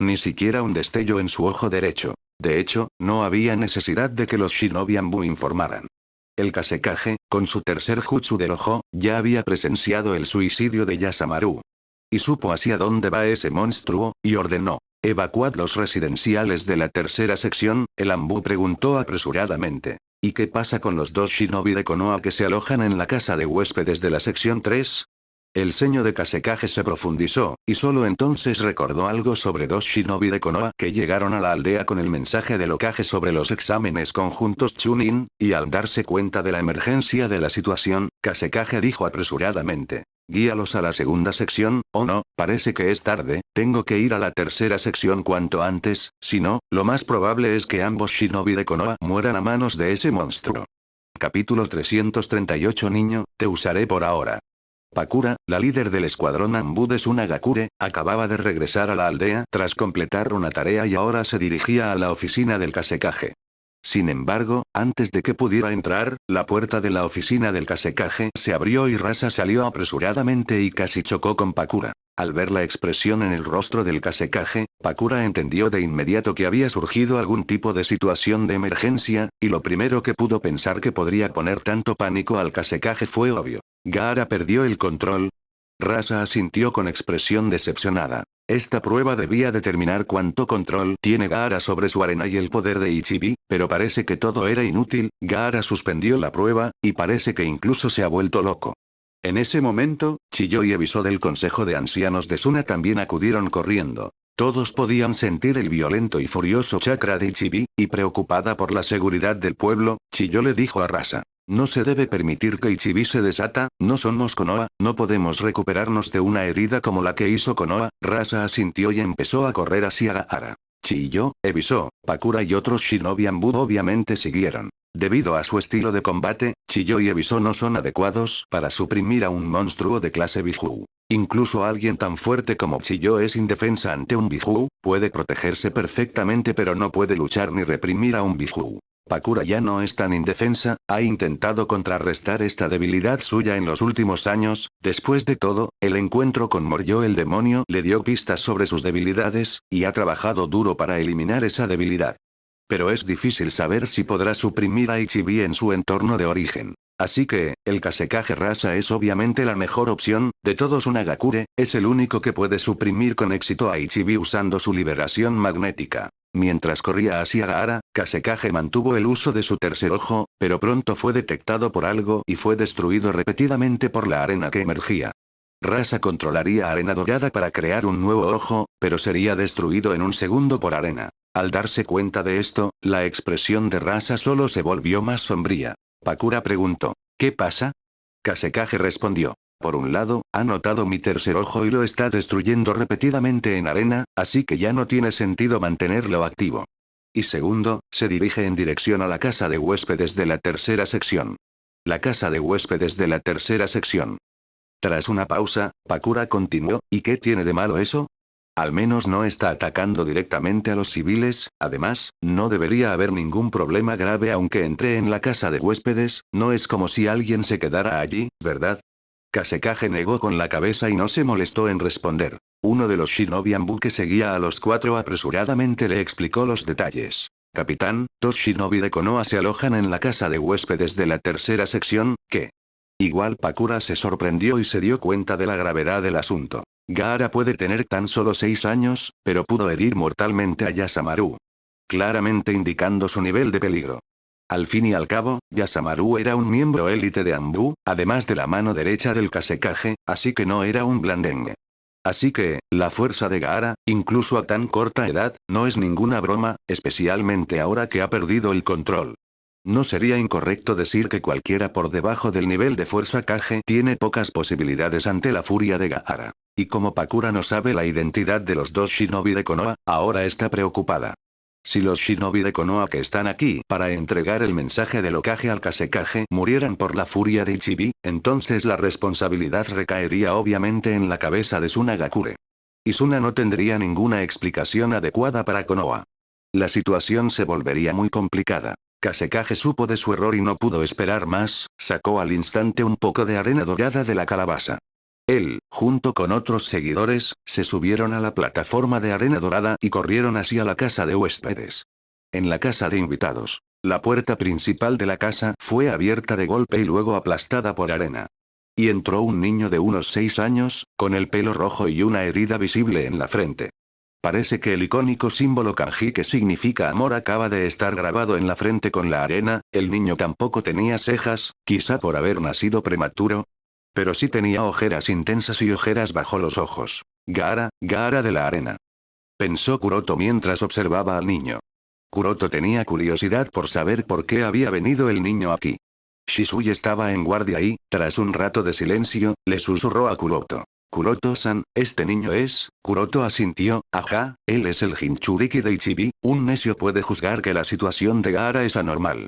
Ni siquiera un destello en su ojo derecho. De hecho, no había necesidad de que los Shinobi Anbu informaran. El Kasekage, con su tercer jutsu del ojo, ya había presenciado el suicidio de Yasamaru. Y supo hacia dónde va ese monstruo, y ordenó. Evacuad los residenciales de la tercera sección, el Anbu preguntó apresuradamente. ¿Y qué pasa con los dos shinobi de Konoha que se alojan en la casa de huéspedes de la sección 3? El ceño de Kasekage se profundizó, y solo entonces recordó algo sobre dos shinobi de Konoha que llegaron a la aldea con el mensaje del Hokage sobre los exámenes conjuntos Chunin, y al darse cuenta de la emergencia de la situación, Kasekage dijo apresuradamente. Guíalos a la segunda sección, ¿o no? Parece que es tarde, tengo que ir a la tercera sección cuanto antes, si no, lo más probable es que ambos shinobi de Konoha mueran a manos de ese monstruo. Capítulo 338 Niño, te usaré por ahora. Pakura, la líder del escuadrón Anbu de Sunagakure, acababa de regresar a la aldea tras completar una tarea y ahora se dirigía a la oficina del Kasekage. Sin embargo, antes de que pudiera entrar, la puerta de la oficina del Kasekage se abrió y Rasa salió apresuradamente y casi chocó con Pakura. Al ver la expresión en el rostro del Kasekage, Pakura entendió de inmediato que había surgido algún tipo de situación de emergencia, y lo primero que pudo pensar que podría poner tanto pánico al Kasekage fue obvio. Gaara perdió el control. Rasa asintió con expresión decepcionada. Esta prueba debía determinar cuánto control tiene Gaara sobre su arena y el poder de Ichibi, pero parece que todo era inútil. Gaara suspendió la prueba, y parece que incluso se ha vuelto loco. En ese momento, Chiyo y Ebiso del Consejo de Ancianos de Suna también acudieron corriendo. Todos podían sentir el violento y furioso chakra de Ichibi, y preocupada por la seguridad del pueblo, Chiyo le dijo a Rasa. No se debe permitir que Ichibi se desata, no somos Konoha, no podemos recuperarnos de una herida como la que hizo Konoha. Rasa asintió y empezó a correr hacia Gaara. Chiyo, Ebiso, Pakura y otros shinobi Anbu obviamente siguieron. Debido a su estilo de combate, Chiyo y Ebiso no son adecuados para suprimir a un monstruo de clase Biju. Incluso alguien tan fuerte como Chiyo es indefensa ante un Biju, puede protegerse perfectamente pero no puede luchar ni reprimir a un Biju. Pakura ya no es tan indefensa, ha intentado contrarrestar esta debilidad suya en los últimos años. Después de todo, el encuentro con Moryo el demonio le dio pistas sobre sus debilidades, y ha trabajado duro para eliminar esa debilidad. Pero es difícil saber si podrá suprimir a Ichibi en su entorno de origen. Así que, el Kasekage Rasa es obviamente la mejor opción, de todos Sunagakure, es el único que puede suprimir con éxito a Ichibi usando su liberación magnética. Mientras corría hacia Gaara, Kasekage mantuvo el uso de su tercer ojo, pero pronto fue detectado por algo y fue destruido repetidamente por la arena que emergía. Rasa controlaría arena dorada para crear un nuevo ojo, pero sería destruido en un segundo por arena. Al darse cuenta de esto, la expresión de Rasa solo se volvió más sombría. Pakura preguntó, ¿qué pasa? Kasekage respondió. Por un lado, ha notado mi tercer ojo y lo está destruyendo repetidamente en arena, así que ya no tiene sentido mantenerlo activo. Y segundo, se dirige en dirección a la casa de huéspedes de la tercera sección. La casa de huéspedes de la tercera sección. Tras una pausa, Pakura continuó, ¿y qué tiene de malo eso? Al menos no está atacando directamente a los civiles, además, no debería haber ningún problema grave aunque entre en la casa de huéspedes, no es como si alguien se quedara allí, ¿verdad? Kasekage negó con la cabeza y no se molestó en responder. Uno de los shinobi Anbu que seguía a los 4 apresuradamente le explicó los detalles. Capitán, 2 shinobi de Konoha se alojan en la casa de huéspedes de la tercera sección, ¿qué? Igual Pakura se sorprendió y se dio cuenta de la gravedad del asunto. Gaara puede tener tan solo 6 años, pero pudo herir mortalmente a Yasamaru. Claramente indicando su nivel de peligro. Al fin y al cabo, Yasamaru era un miembro élite de Anbu, además de la mano derecha del Kasekaze, así que no era un blandengue. Así que, la fuerza de Gaara, incluso a tan corta edad, no es ninguna broma, especialmente ahora que ha perdido el control. No sería incorrecto decir que cualquiera por debajo del nivel de fuerza Kage tiene pocas posibilidades ante la furia de Gaara. Y como Pakura no sabe la identidad de los 2 shinobi de Konoha, ahora está preocupada. Si los shinobi de Konoha que están aquí para entregar el mensaje del Hokage al Kasekaze murieran por la furia de Ichibi, entonces la responsabilidad recaería obviamente en la cabeza de Tsunagakure. Y Suna no tendría ninguna explicación adecuada para Konoha. La situación se volvería muy complicada. Kasekaze supo de su error y no pudo esperar más, sacó al instante un poco de arena dorada de la calabaza. Él, junto con otros seguidores, se subieron a la plataforma de arena dorada y corrieron hacia la casa de huéspedes. En la casa de invitados, la puerta principal de la casa fue abierta de golpe y luego aplastada por arena. Y entró un niño de unos 6 años, con el pelo rojo y una herida visible en la frente. Parece que el icónico símbolo kanji que significa amor acaba de estar grabado en la frente con la arena. El niño tampoco tenía cejas, quizá por haber nacido prematuro. Pero sí tenía ojeras intensas y ojeras bajo los ojos. Gaara de la arena. Pensó Kuroto mientras observaba al niño. Kuroto tenía curiosidad por saber por qué había venido el niño aquí. Shisui estaba en guardia y, tras un rato de silencio, le susurró a Kuroto. Kuroto-san, este niño es. Kuroto asintió, ajá, él es el Jinchuriki de Ichibi. Un necio puede juzgar que la situación de Gaara es anormal.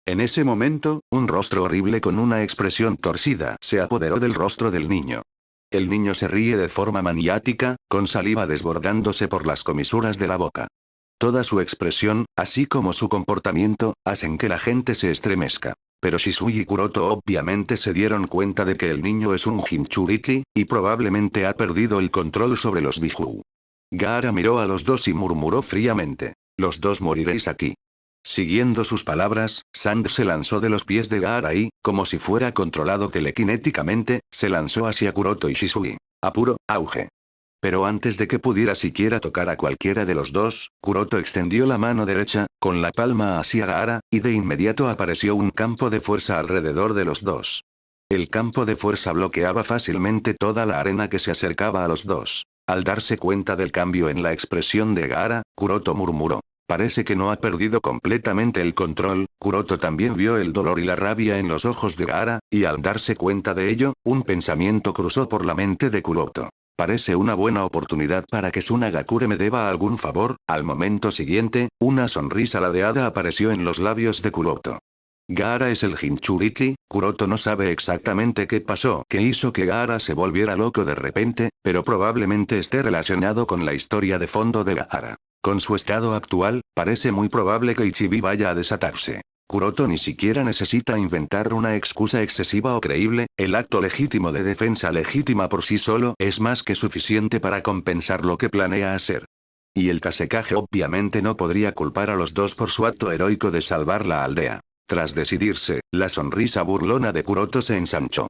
En ese momento, un rostro horrible con una expresión torcida se apoderó del rostro del niño. El niño se ríe de forma maniática, con saliva desbordándose por las comisuras de la boca. Toda su expresión, así como su comportamiento, hacen que la gente se estremezca. Pero Shisui y Kuroto obviamente se dieron cuenta de que el niño es un Jinchuriki, y probablemente ha perdido el control sobre los Biju. Gaara miró a los dos y murmuró fríamente. Los dos moriréis aquí. Siguiendo sus palabras, Sand se lanzó de los pies de Gaara y, como si fuera controlado telequinéticamente, se lanzó hacia Kuroto y Shisui. A puro auge. Pero antes de que pudiera siquiera tocar a cualquiera de los dos, Kuroto extendió la mano derecha, con la palma hacia Gaara, y de inmediato apareció un campo de fuerza alrededor de los dos. El campo de fuerza bloqueaba fácilmente toda la arena que se acercaba a los dos. Al darse cuenta del cambio en la expresión de Gaara, Kuroto murmuró. Parece que no ha perdido completamente el control. Kuroto también vio el dolor y la rabia en los ojos de Gaara, y al darse cuenta de ello, un pensamiento cruzó por la mente de Kuroto. Parece una buena oportunidad para que Tsunagakure me deba algún favor. Al momento siguiente, una sonrisa ladeada apareció en los labios de Kuroto. Gaara es el Jinchuriki. Kuroto no sabe exactamente qué pasó que hizo que Gaara se volviera loco de repente, pero probablemente esté relacionado con la historia de fondo de Gaara. Con su estado actual, parece muy probable que Ichibi vaya a desatarse. Kuroto ni siquiera necesita inventar una excusa excesiva o creíble, el acto legítimo de defensa legítima por sí solo es más que suficiente para compensar lo que planea hacer. Y el Kasekaze obviamente no podría culpar a los dos por su acto heroico de salvar la aldea. Tras decidirse, la sonrisa burlona de Kuroto se ensanchó.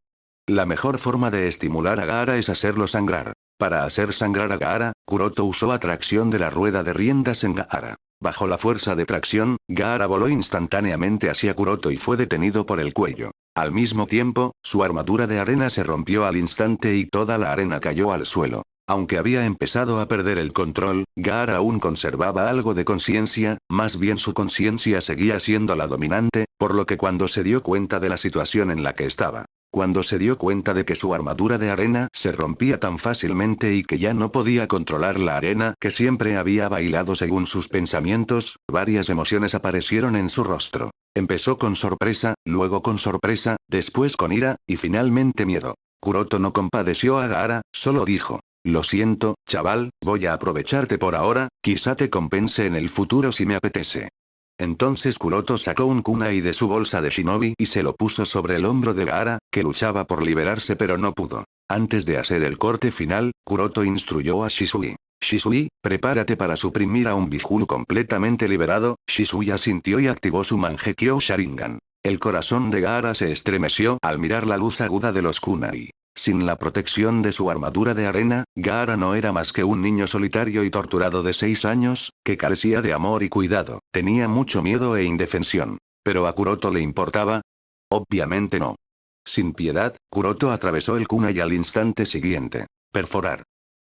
La mejor forma de estimular a Gaara es hacerlo sangrar. Para hacer sangrar a Gaara, Kuroto usó atracción de la rueda de riendas en Gaara. Bajo la fuerza de tracción, Gaara voló instantáneamente hacia Kuroto y fue detenido por el cuello. Al mismo tiempo, su armadura de arena se rompió al instante y toda la arena cayó al suelo. Aunque había empezado a perder el control, Gaara aún conservaba algo de conciencia, más bien su conciencia seguía siendo la dominante, por lo que cuando se dio cuenta de la situación en la que estaba, cuando se dio cuenta de que su armadura de arena se rompía tan fácilmente y que ya no podía controlar la arena que siempre había bailado según sus pensamientos, varias emociones aparecieron en su rostro. Empezó con sorpresa, luego con sorpresa, después con ira, y finalmente miedo. Kuroto no compadeció a Gaara, solo dijo. Lo siento, chaval, voy a aprovecharte por ahora, quizá te compense en el futuro si me apetece. Entonces Kuroto sacó un kunai de su bolsa de shinobi y se lo puso sobre el hombro de Gaara, que luchaba por liberarse pero no pudo. Antes de hacer el corte final, Kuroto instruyó a Shisui. Shisui, prepárate para suprimir a un Biju completamente liberado. Shisui asintió y activó su Mangekyo Sharingan. El corazón de Gaara se estremeció al mirar la luz aguda de los kunai. Sin la protección de su armadura de arena, Gaara no era más que un niño solitario y torturado de 6 años, que carecía de amor y cuidado. Tenía mucho miedo e indefensión. ¿Pero a Kuroto le importaba? Obviamente no. Sin piedad, Kuroto atravesó el kunai al instante siguiente. Perforar.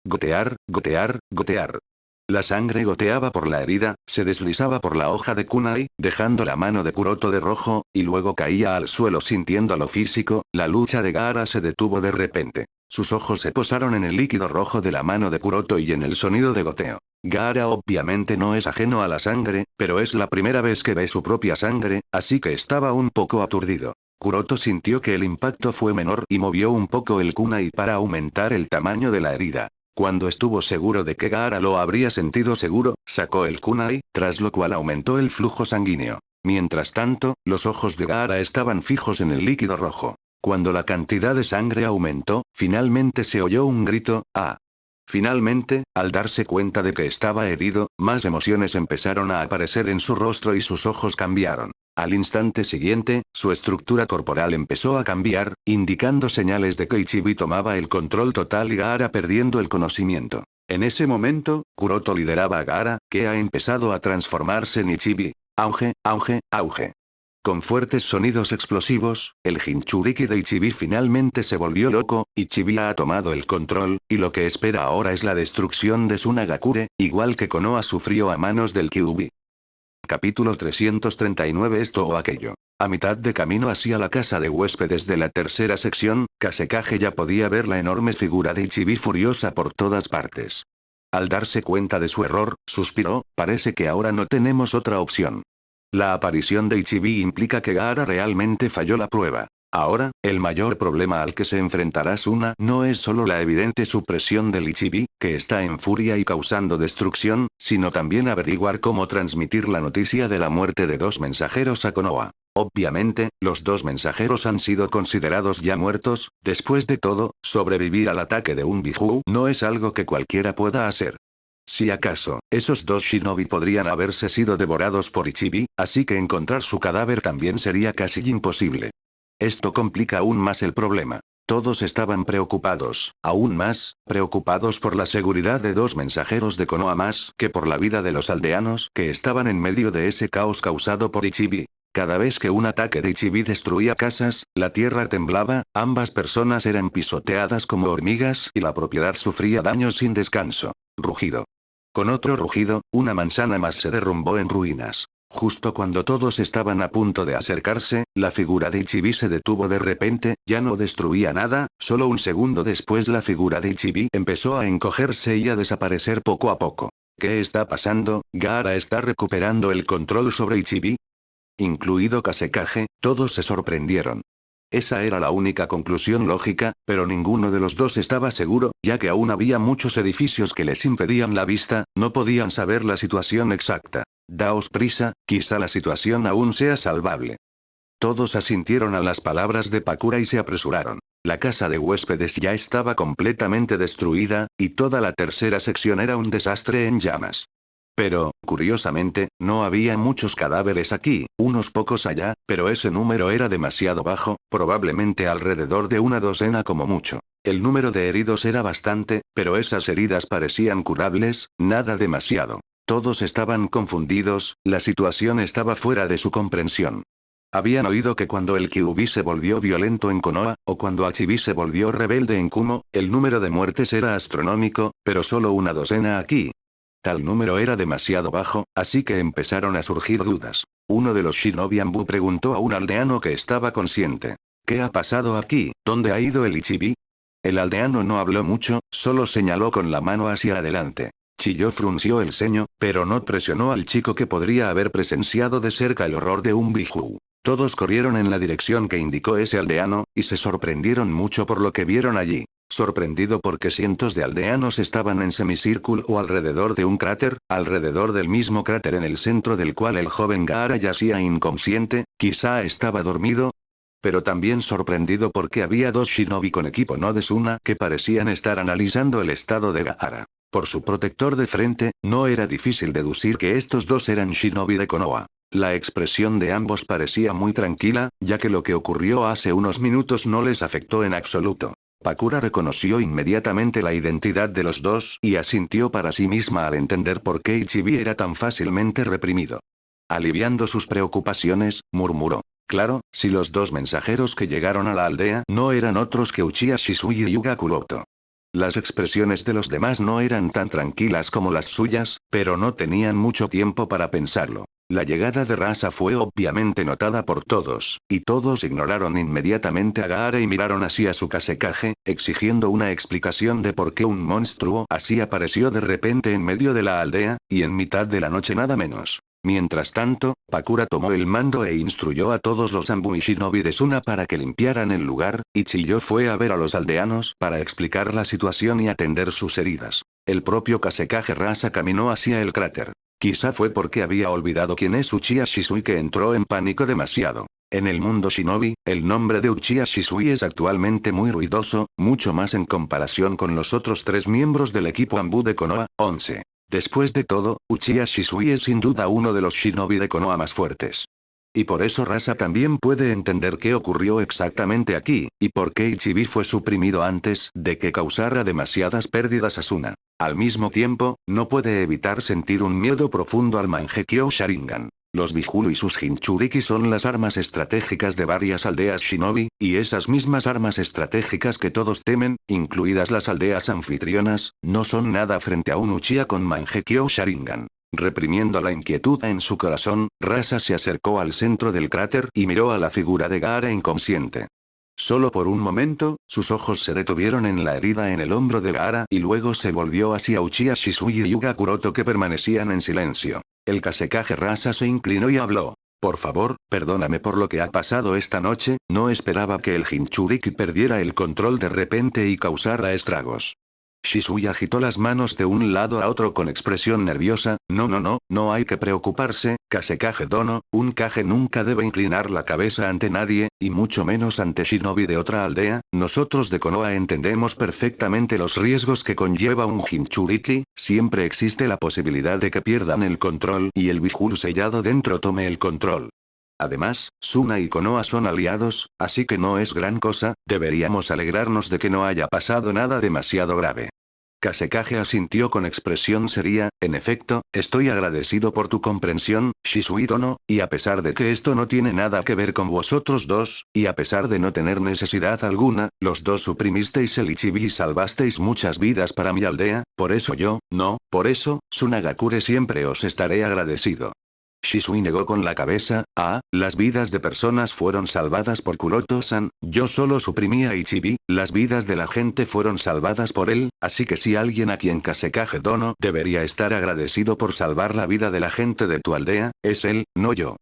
Gotear, gotear, gotear. La sangre goteaba por la herida, se deslizaba por la hoja de kunai, dejando la mano de Kuroto de rojo, y luego caía al suelo sintiendo lo físico. La lucha de Gaara se detuvo de repente. Sus ojos se posaron en el líquido rojo de la mano de Kuroto y en el sonido de goteo. Gaara obviamente no es ajeno a la sangre, pero es la primera vez que ve su propia sangre, así que estaba un poco aturdido. Kuroto sintió que el impacto fue menor y movió un poco el kunai para aumentar el tamaño de la herida. Cuando estuvo seguro de que Gaara lo habría sentido seguro, sacó el kunai, tras lo cual aumentó el flujo sanguíneo. Mientras tanto, los ojos de Gaara estaban fijos en el líquido rojo. Cuando la cantidad de sangre aumentó, finalmente se oyó un grito, ¡ah! Finalmente, al darse cuenta de que estaba herido, más emociones empezaron a aparecer en su rostro y sus ojos cambiaron. Al instante siguiente, su estructura corporal empezó a cambiar, indicando señales de que Ichibi tomaba el control total y Gaara perdiendo el conocimiento. En ese momento, Kuroto lideraba a Gaara, que ha empezado a transformarse en Ichibi. Auge, auge, auge. Con fuertes sonidos explosivos, el Jinchuriki de Ichibi finalmente se volvió loco. Ichibi ha tomado el control, y lo que espera ahora es la destrucción de Sunagakure, igual que Konoha sufrió a manos del Kyuubi. Capítulo 339 Esto o aquello. A mitad de camino hacia la casa de huéspedes de la tercera sección, Kasekage ya podía ver la enorme figura de Ichibi furiosa por todas partes. Al darse cuenta de su error, suspiró, parece que ahora no tenemos otra opción. La aparición de Ichibi implica que Gaara realmente falló la prueba. Ahora, el mayor problema al que se enfrentará Suna no es solo la evidente supresión del Ichibi, que está en furia y causando destrucción, sino también averiguar cómo transmitir la noticia de la muerte de 2 mensajeros a Konoha. Obviamente, los 2 mensajeros han sido considerados ya muertos. Después de todo, sobrevivir al ataque de un Biju no es algo que cualquiera pueda hacer. Si acaso, esos 2 shinobi podrían haberse sido devorados por Ichibi, así que encontrar su cadáver también sería casi imposible. Esto complica aún más el problema. Todos estaban preocupados, aún más, preocupados por la seguridad de 2 mensajeros de Konoha más que por la vida de los aldeanos que estaban en medio de ese caos causado por Ichibi. Cada vez que un ataque de Ichibi destruía casas, la tierra temblaba, ambas personas eran pisoteadas como hormigas y la propiedad sufría daños sin descanso. Rugido. Con otro rugido, una manzana más se derrumbó en ruinas. Justo cuando todos estaban a punto de acercarse, la figura de Ichibi se detuvo de repente, ya no destruía nada. Solo un segundo después la figura de Ichibi empezó a encogerse y a desaparecer poco a poco. ¿Qué está pasando? ¿Gaara está recuperando el control sobre Ichibi? Incluido Kasekage, todos se sorprendieron. Esa era la única conclusión lógica, pero ninguno de los 2 estaba seguro, ya que aún había muchos edificios que les impedían la vista, no podían saber la situación exacta. Daos prisa, quizá la situación aún sea salvable. Todos asintieron a las palabras de Pakura y se apresuraron. La casa de huéspedes ya estaba completamente destruida, y toda la tercera sección era un desastre en llamas. Pero, curiosamente, no había muchos cadáveres aquí, unos pocos allá, pero ese número era demasiado bajo, probablemente alrededor de una docena como mucho. El número de heridos era bastante, pero esas heridas parecían curables, nada demasiado. Todos estaban confundidos, la situación estaba fuera de su comprensión. Habían oído que cuando el Kyuubi se volvió violento en Konoha, o cuando Ichibi se volvió rebelde en Kumo, el número de muertes era astronómico, pero solo una docena aquí. Tal número era demasiado bajo, así que empezaron a surgir dudas. Uno de los shinobi Anbu preguntó a un aldeano que estaba consciente. ¿Qué ha pasado aquí? ¿Dónde ha ido el Ichibi? El aldeano no habló mucho, solo señaló con la mano hacia adelante. Chiyo frunció el ceño, pero no presionó al chico que podría haber presenciado de cerca el horror de un Biju. Todos corrieron en la dirección que indicó ese aldeano, y se sorprendieron mucho por lo que vieron allí. Sorprendido porque cientos de aldeanos estaban en semicírculo o alrededor de un cráter, alrededor del mismo cráter en el centro del cual el joven Gaara yacía inconsciente, quizá estaba dormido. pero también sorprendido porque había dos shinobi con equipo no de Suna que parecían estar analizando el estado de Gaara. Por su protector de frente, no era difícil deducir que estos dos eran shinobi de Konoha. La expresión de ambos parecía muy tranquila, ya que lo que ocurrió hace unos minutos no les afectó en absoluto. Pakura reconoció inmediatamente la identidad de los dos y asintió para sí misma al entender por qué Ichibi era tan fácilmente reprimido. Aliviando sus preocupaciones, murmuró. Claro, si los dos mensajeros que llegaron a la aldea no eran otros que Uchiha Shisui y Yuga Kuroto. Las expresiones de los demás no eran tan tranquilas como las suyas, pero no tenían mucho tiempo para pensarlo. La llegada de Rasa fue obviamente notada por todos, y todos ignoraron inmediatamente a Gaara y miraron hacia su Kasekaze, exigiendo una explicación de por qué un monstruo así apareció de repente en medio de la aldea, y en mitad de la noche nada menos. Mientras tanto, Pakura tomó el mando e instruyó a todos los Anbu y Shinobi de Suna para que limpiaran el lugar, y Chiyo fue a ver a los aldeanos para explicar la situación y atender sus heridas. El propio Kasekaze Rasa caminó hacia el cráter. Quizá fue porque había olvidado quién es Uchiha Shisui que entró en pánico demasiado. En el mundo shinobi, el nombre de Uchiha Shisui es actualmente muy ruidoso, mucho más en comparación con los otros tres miembros del equipo Anbu de Konoha, 11. Después de todo, Uchiha Shisui es sin duda uno de los shinobi de Konoha más fuertes. Y por eso Rasa también puede entender qué ocurrió exactamente aquí, y por qué Ichibi fue suprimido antes de que causara demasiadas pérdidas a Suna. Al mismo tiempo, no puede evitar sentir un miedo profundo al Mangekyo Sharingan. Los Bijulu y sus Jinchuriki son las armas estratégicas de varias aldeas shinobi, y esas mismas armas estratégicas que todos temen, incluidas las aldeas anfitrionas, no son nada frente a un Uchiha con Mangekyo Sharingan. Reprimiendo la inquietud en su corazón, Rasa se acercó al centro del cráter y miró a la figura de Gaara inconsciente. Solo por un momento, sus ojos se detuvieron en la herida en el hombro de Gaara y luego se volvió hacia Uchiha Shisui y Yuga Kuroto que permanecían en silencio. El Kasekaze Rasa se inclinó y habló. Por favor, perdóname por lo que ha pasado esta noche, no esperaba que el Jinchuriki perdiera el control de repente y causara estragos. Shisui agitó las manos de un lado a otro con expresión nerviosa. No hay que preocuparse, Kasekaze Dono, un Kage nunca debe inclinar la cabeza ante nadie, y mucho menos ante shinobi de otra aldea. Nosotros de Konoha entendemos perfectamente los riesgos que conlleva un Jinchuriki, siempre existe la posibilidad de que pierdan el control y el Bijulu sellado dentro tome el control. Además, Suna y Konoha son aliados, así que no es gran cosa, deberíamos alegrarnos de que no haya pasado nada demasiado grave. Kasekaze asintió con expresión seria. En efecto, estoy agradecido por tu comprensión, Shisui Dono, y a pesar de que esto no tiene nada que ver con vosotros dos, y a pesar de no tener necesidad alguna, los dos suprimisteis el Ichibi y salvasteis muchas vidas para mi aldea, por eso por eso, Tsunagakure siempre os estaré agradecido. Shisui negó con la cabeza. Las vidas de personas fueron salvadas por Kuroto-san, yo solo suprimí a Ichibi, las vidas de la gente fueron salvadas por él, así que si alguien a quien Kasekaze Dono debería estar agradecido por salvar la vida de la gente de tu aldea, es él, no yo.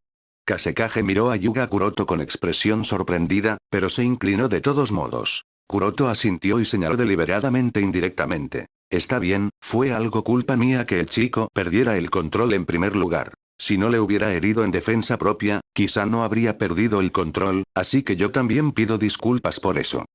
Kasekaze miró a Yuga Kuroto con expresión sorprendida, pero se inclinó de todos modos. Kuroto asintió y señaló deliberadamente indirectamente. Está bien, fue algo culpa mía que el chico perdiera el control en primer lugar. Si no le hubiera herido en defensa propia, quizá no habría perdido el control, así que yo también pido disculpas por eso.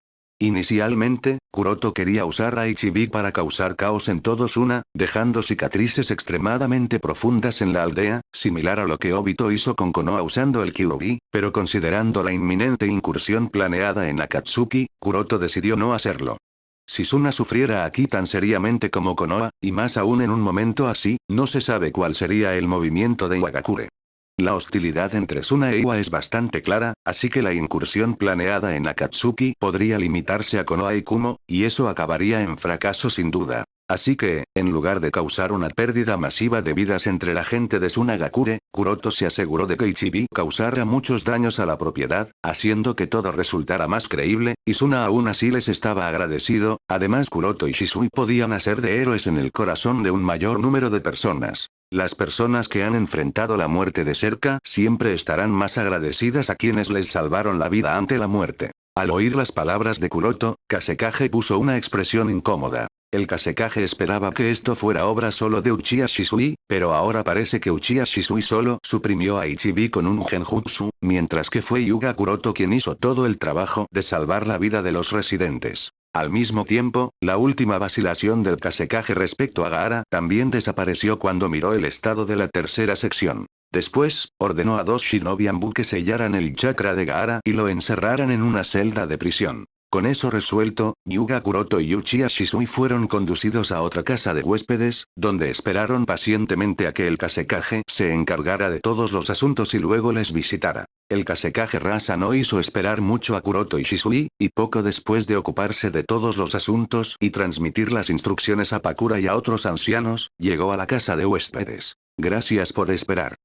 Inicialmente, Kuroto quería usar a Ichibi para causar caos en todo Suna, dejando cicatrices extremadamente profundas en la aldea, similar a lo que Obito hizo con Konoha usando el Kyuubi, pero considerando la inminente incursión planeada en Akatsuki, Kuroto decidió no hacerlo. Si Suna sufriera aquí tan seriamente como Konoha, y más aún en un momento así, no se sabe cuál sería el movimiento de Iwagakure. La hostilidad entre Suna e Iwa es bastante clara, así que la incursión planeada en Akatsuki podría limitarse a Konoha y Kumo, y eso acabaría en fracaso sin duda. Así que, en lugar de causar una pérdida masiva de vidas entre la gente de Tsunagakure, Kuroto se aseguró de que Ichibi causara muchos daños a la propiedad, haciendo que todo resultara más creíble, y Suna aún así les estaba agradecido. Además Kuroto y Shisui podían hacer de héroes en el corazón de un mayor número de personas. Las personas que han enfrentado la muerte de cerca siempre estarán más agradecidas a quienes les salvaron la vida ante la muerte. Al oír las palabras de Kuroto, Kasekaze puso una expresión incómoda. El Kasekaze esperaba que esto fuera obra solo de Uchiha Shisui, pero ahora parece que Uchiha Shisui solo suprimió a Ichibi con un genjutsu, mientras que fue Hyuga Kuroto quien hizo todo el trabajo de salvar la vida de los residentes. Al mismo tiempo, la última vacilación del Kasekaze respecto a Gaara también desapareció cuando miró el estado de la tercera sección. Después, ordenó a 2 Shinobi Anbu que sellaran el chakra de Gaara y lo encerraran en una celda de prisión. Con eso resuelto, Hyuga Kuroto y Uchiha Shisui fueron conducidos a otra casa de huéspedes, donde esperaron pacientemente a que el Kasekaze se encargara de todos los asuntos y luego les visitara. El Kasekaze Rasa no hizo esperar mucho a Kuroto y Shisui, y poco después de ocuparse de todos los asuntos y transmitir las instrucciones a Pakura y a otros ancianos, llegó a la casa de huéspedes. Gracias por esperar,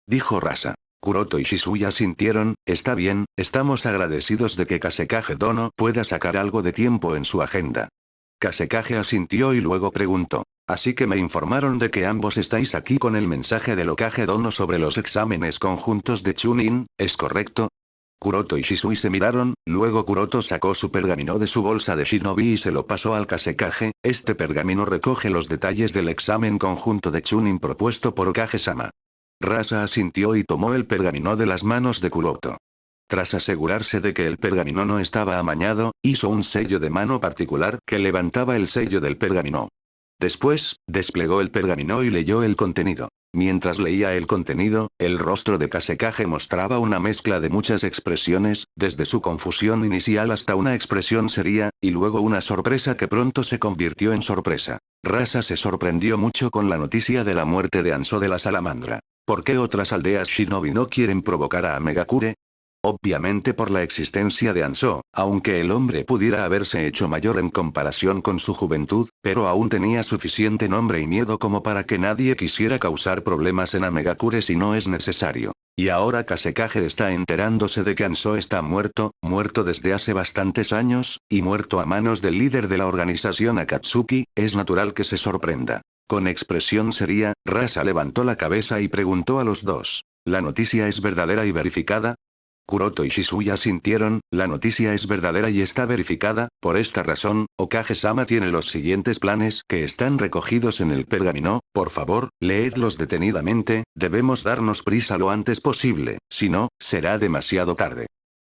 dijo Rasa. Kuroto y Shisui asintieron. Está bien, estamos agradecidos de que Kasekaze Dono pueda sacar algo de tiempo en su agenda. Kasekaze asintió y luego preguntó. Así que me informaron de que ambos estáis aquí con el mensaje del Hokage Dono sobre los exámenes conjuntos de Chunin, ¿es correcto? Kuroto y Shisui se miraron, luego Kuroto sacó su pergamino de su bolsa de shinobi y se lo pasó al Kasekaze. Este pergamino recoge los detalles del examen conjunto de Chunin propuesto por Hokage-sama. Rasa asintió y tomó el pergamino de las manos de Kuroto. Tras asegurarse de que el pergamino no estaba amañado, hizo un sello de mano particular que levantaba el sello del pergamino. Después, desplegó el pergamino y leyó el contenido. Mientras leía el contenido, el rostro de Kasekaze mostraba una mezcla de muchas expresiones, desde su confusión inicial hasta una expresión seria, y luego una sorpresa que pronto se convirtió en sorpresa. Rasa se sorprendió mucho con la noticia de la muerte de Anso de la Salamandra. ¿Por qué otras aldeas shinobi no quieren provocar a Megakure? Obviamente por la existencia de Anso, aunque el hombre pudiera haberse hecho mayor en comparación con su juventud, pero aún tenía suficiente nombre y miedo como para que nadie quisiera causar problemas en Amegakure si no es necesario. Y ahora Kasekaze está enterándose de que Anso está muerto desde hace bastantes años, y muerto a manos del líder de la organización Akatsuki, es natural que se sorprenda. Con expresión seria, Rasa levantó la cabeza y preguntó a los dos. ¿La noticia es verdadera y verificada? Kuroto y Shisui asintieron. La noticia es verdadera y está verificada. Por esta razón, Hokage-sama tiene los siguientes planes que están recogidos en el pergamino. Por favor, leedlos detenidamente. Debemos darnos prisa lo antes posible, si no, será demasiado tarde.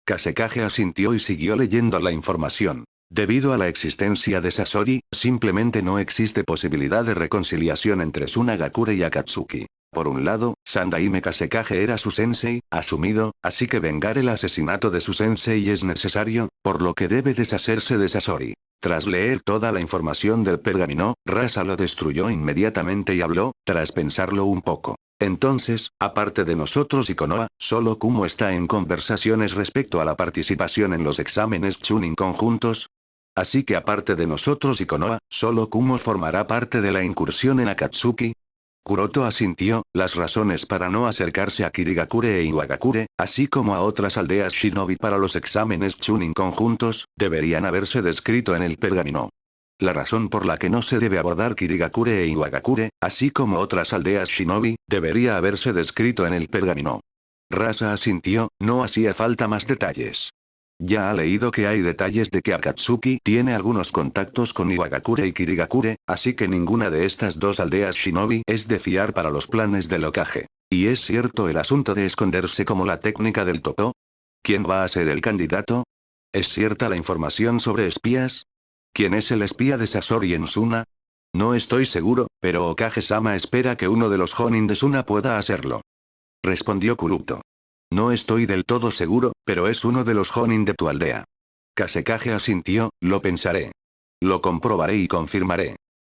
Kasekaze asintió y siguió leyendo la información. Debido a la existencia de Sasori, simplemente no existe posibilidad de reconciliación entre Tsunagakure y Akatsuki. Por un lado, Sandaime Kasekaze era su sensei, asumido, así que vengar el asesinato de su sensei es necesario, por lo que debe deshacerse de Sasori. Tras leer toda la información del pergamino, Rasa lo destruyó inmediatamente y habló, tras pensarlo un poco. Entonces, aparte de nosotros y Konoha, solo Kumo está en conversaciones respecto a la participación en los exámenes Chunin conjuntos. Así que aparte de nosotros y Konoha, solo Kumo formará parte de la incursión en Akatsuki. Kuroto asintió. Las razones para no acercarse a Kirigakure e Iwagakure, así como a otras aldeas shinobi para los exámenes Chunin conjuntos, deberían haberse descrito en el pergamino. La razón por la que no se debe abordar Kirigakure e Iwagakure, así como otras aldeas shinobi, debería haberse descrito en el pergamino. Rasa asintió. No hacía falta más detalles. Ya ha leído que hay detalles de que Akatsuki tiene algunos contactos con Iwagakure y Kirigakure, así que ninguna de estas dos aldeas shinobi es de fiar para los planes del Hokage. ¿Y es cierto el asunto de esconderse como la técnica del Toppo? ¿Quién va a ser el candidato? ¿Es cierta la información sobre espías? ¿Quién es el espía de Sasori en Suna? No estoy seguro, pero Hokage-sama espera que uno de los Jonin de Suna pueda hacerlo. Respondió Kuruto. No estoy del todo seguro, pero es uno de los Jonin de tu aldea. Kasekaze asintió. Lo pensaré. Lo comprobaré y confirmaré.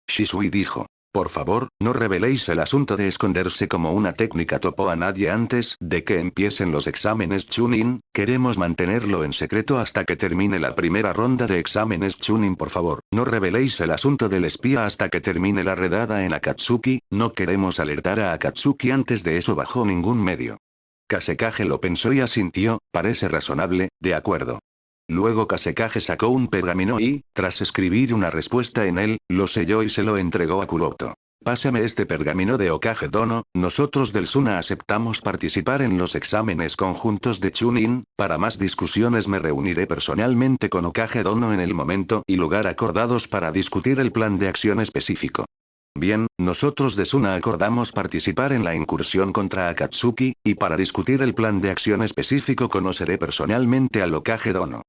Shisui dijo. Por favor, no reveléis el asunto de esconderse como una técnica Toppo a nadie antes de que empiecen los exámenes Chunin. Queremos mantenerlo en secreto hasta que termine la primera ronda de exámenes Chunin. Por favor, no reveléis el asunto del espía hasta que termine la redada en Akatsuki. No queremos alertar a Akatsuki antes de eso bajo ningún medio. Kasekaze lo pensó y asintió. Parece razonable, de acuerdo. Luego Kasekaze sacó un pergamino y, tras escribir una respuesta en él, lo selló y se lo entregó a Kuroto. Pásame este pergamino de Hokage Dono, nosotros del Suna aceptamos participar en los exámenes conjuntos de Chunin, para más discusiones me reuniré personalmente con Hokage Dono en el momento y lugar acordados para discutir el plan de acción específico. Bien, nosotros de Suna acordamos participar en la incursión contra Akatsuki, y para discutir el plan de acción específico conoceré personalmente al Hokage Dono.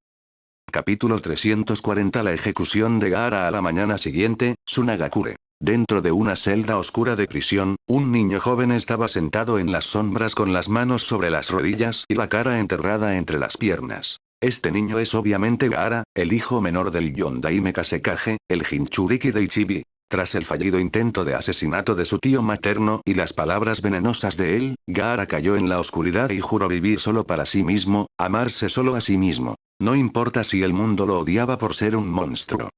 Capítulo 340. La ejecución de Gaara. A la mañana siguiente, Tsunagakure. Dentro de una celda oscura de prisión, un niño joven estaba sentado en las sombras con las manos sobre las rodillas y la cara enterrada entre las piernas. Este niño es obviamente Gaara, el hijo menor del Yondaime Kasekage, el Jinchuriki de Ichibi. Tras el fallido intento de asesinato de su tío materno y las palabras venenosas de él, Gaara cayó en la oscuridad y juró vivir solo para sí mismo, amarse solo a sí mismo. No importa si el mundo lo odiaba por ser un monstruo.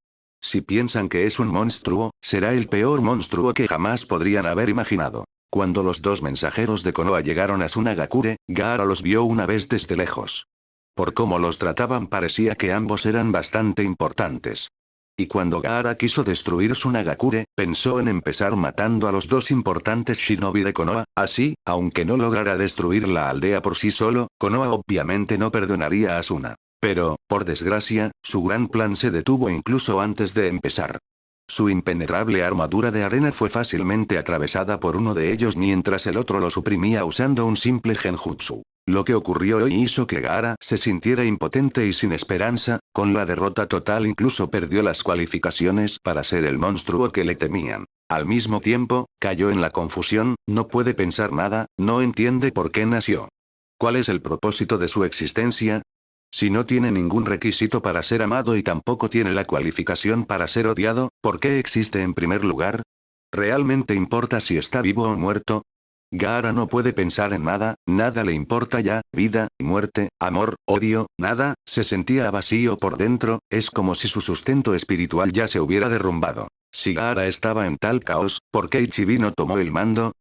Si piensan que es un monstruo, será el peor monstruo que jamás podrían haber imaginado. Cuando los dos mensajeros de Konoha llegaron a Tsunagakure, Gaara los vio una vez desde lejos. Por cómo los trataban parecía que ambos eran bastante importantes. Y cuando Gaara quiso destruir Tsunagakure, pensó en empezar matando a los dos importantes shinobi de Konoha, así, aunque no lograra destruir la aldea por sí solo, Konoha obviamente no perdonaría a Suna. Pero, por desgracia, su gran plan se detuvo incluso antes de empezar. Su impenetrable armadura de arena fue fácilmente atravesada por uno de ellos mientras el otro lo suprimía usando un simple genjutsu. Lo que ocurrió hoy hizo que Gaara se sintiera impotente y sin esperanza, con la derrota total incluso perdió las cualificaciones para ser el monstruo que le temían. Al mismo tiempo, cayó en la confusión, no puede pensar nada, no entiende por qué nació. ¿Cuál es el propósito de su existencia? Si no tiene ningún requisito para ser amado y tampoco tiene la cualificación para ser odiado, ¿por qué existe en primer lugar? ¿Realmente importa si está vivo o muerto? Gaara no puede pensar en nada, nada le importa ya, vida, muerte, amor, odio, nada, se sentía vacío por dentro, es como si su sustento espiritual ya se hubiera derrumbado. Si Gaara estaba en tal caos, ¿por qué Ichibi no tomó el mando?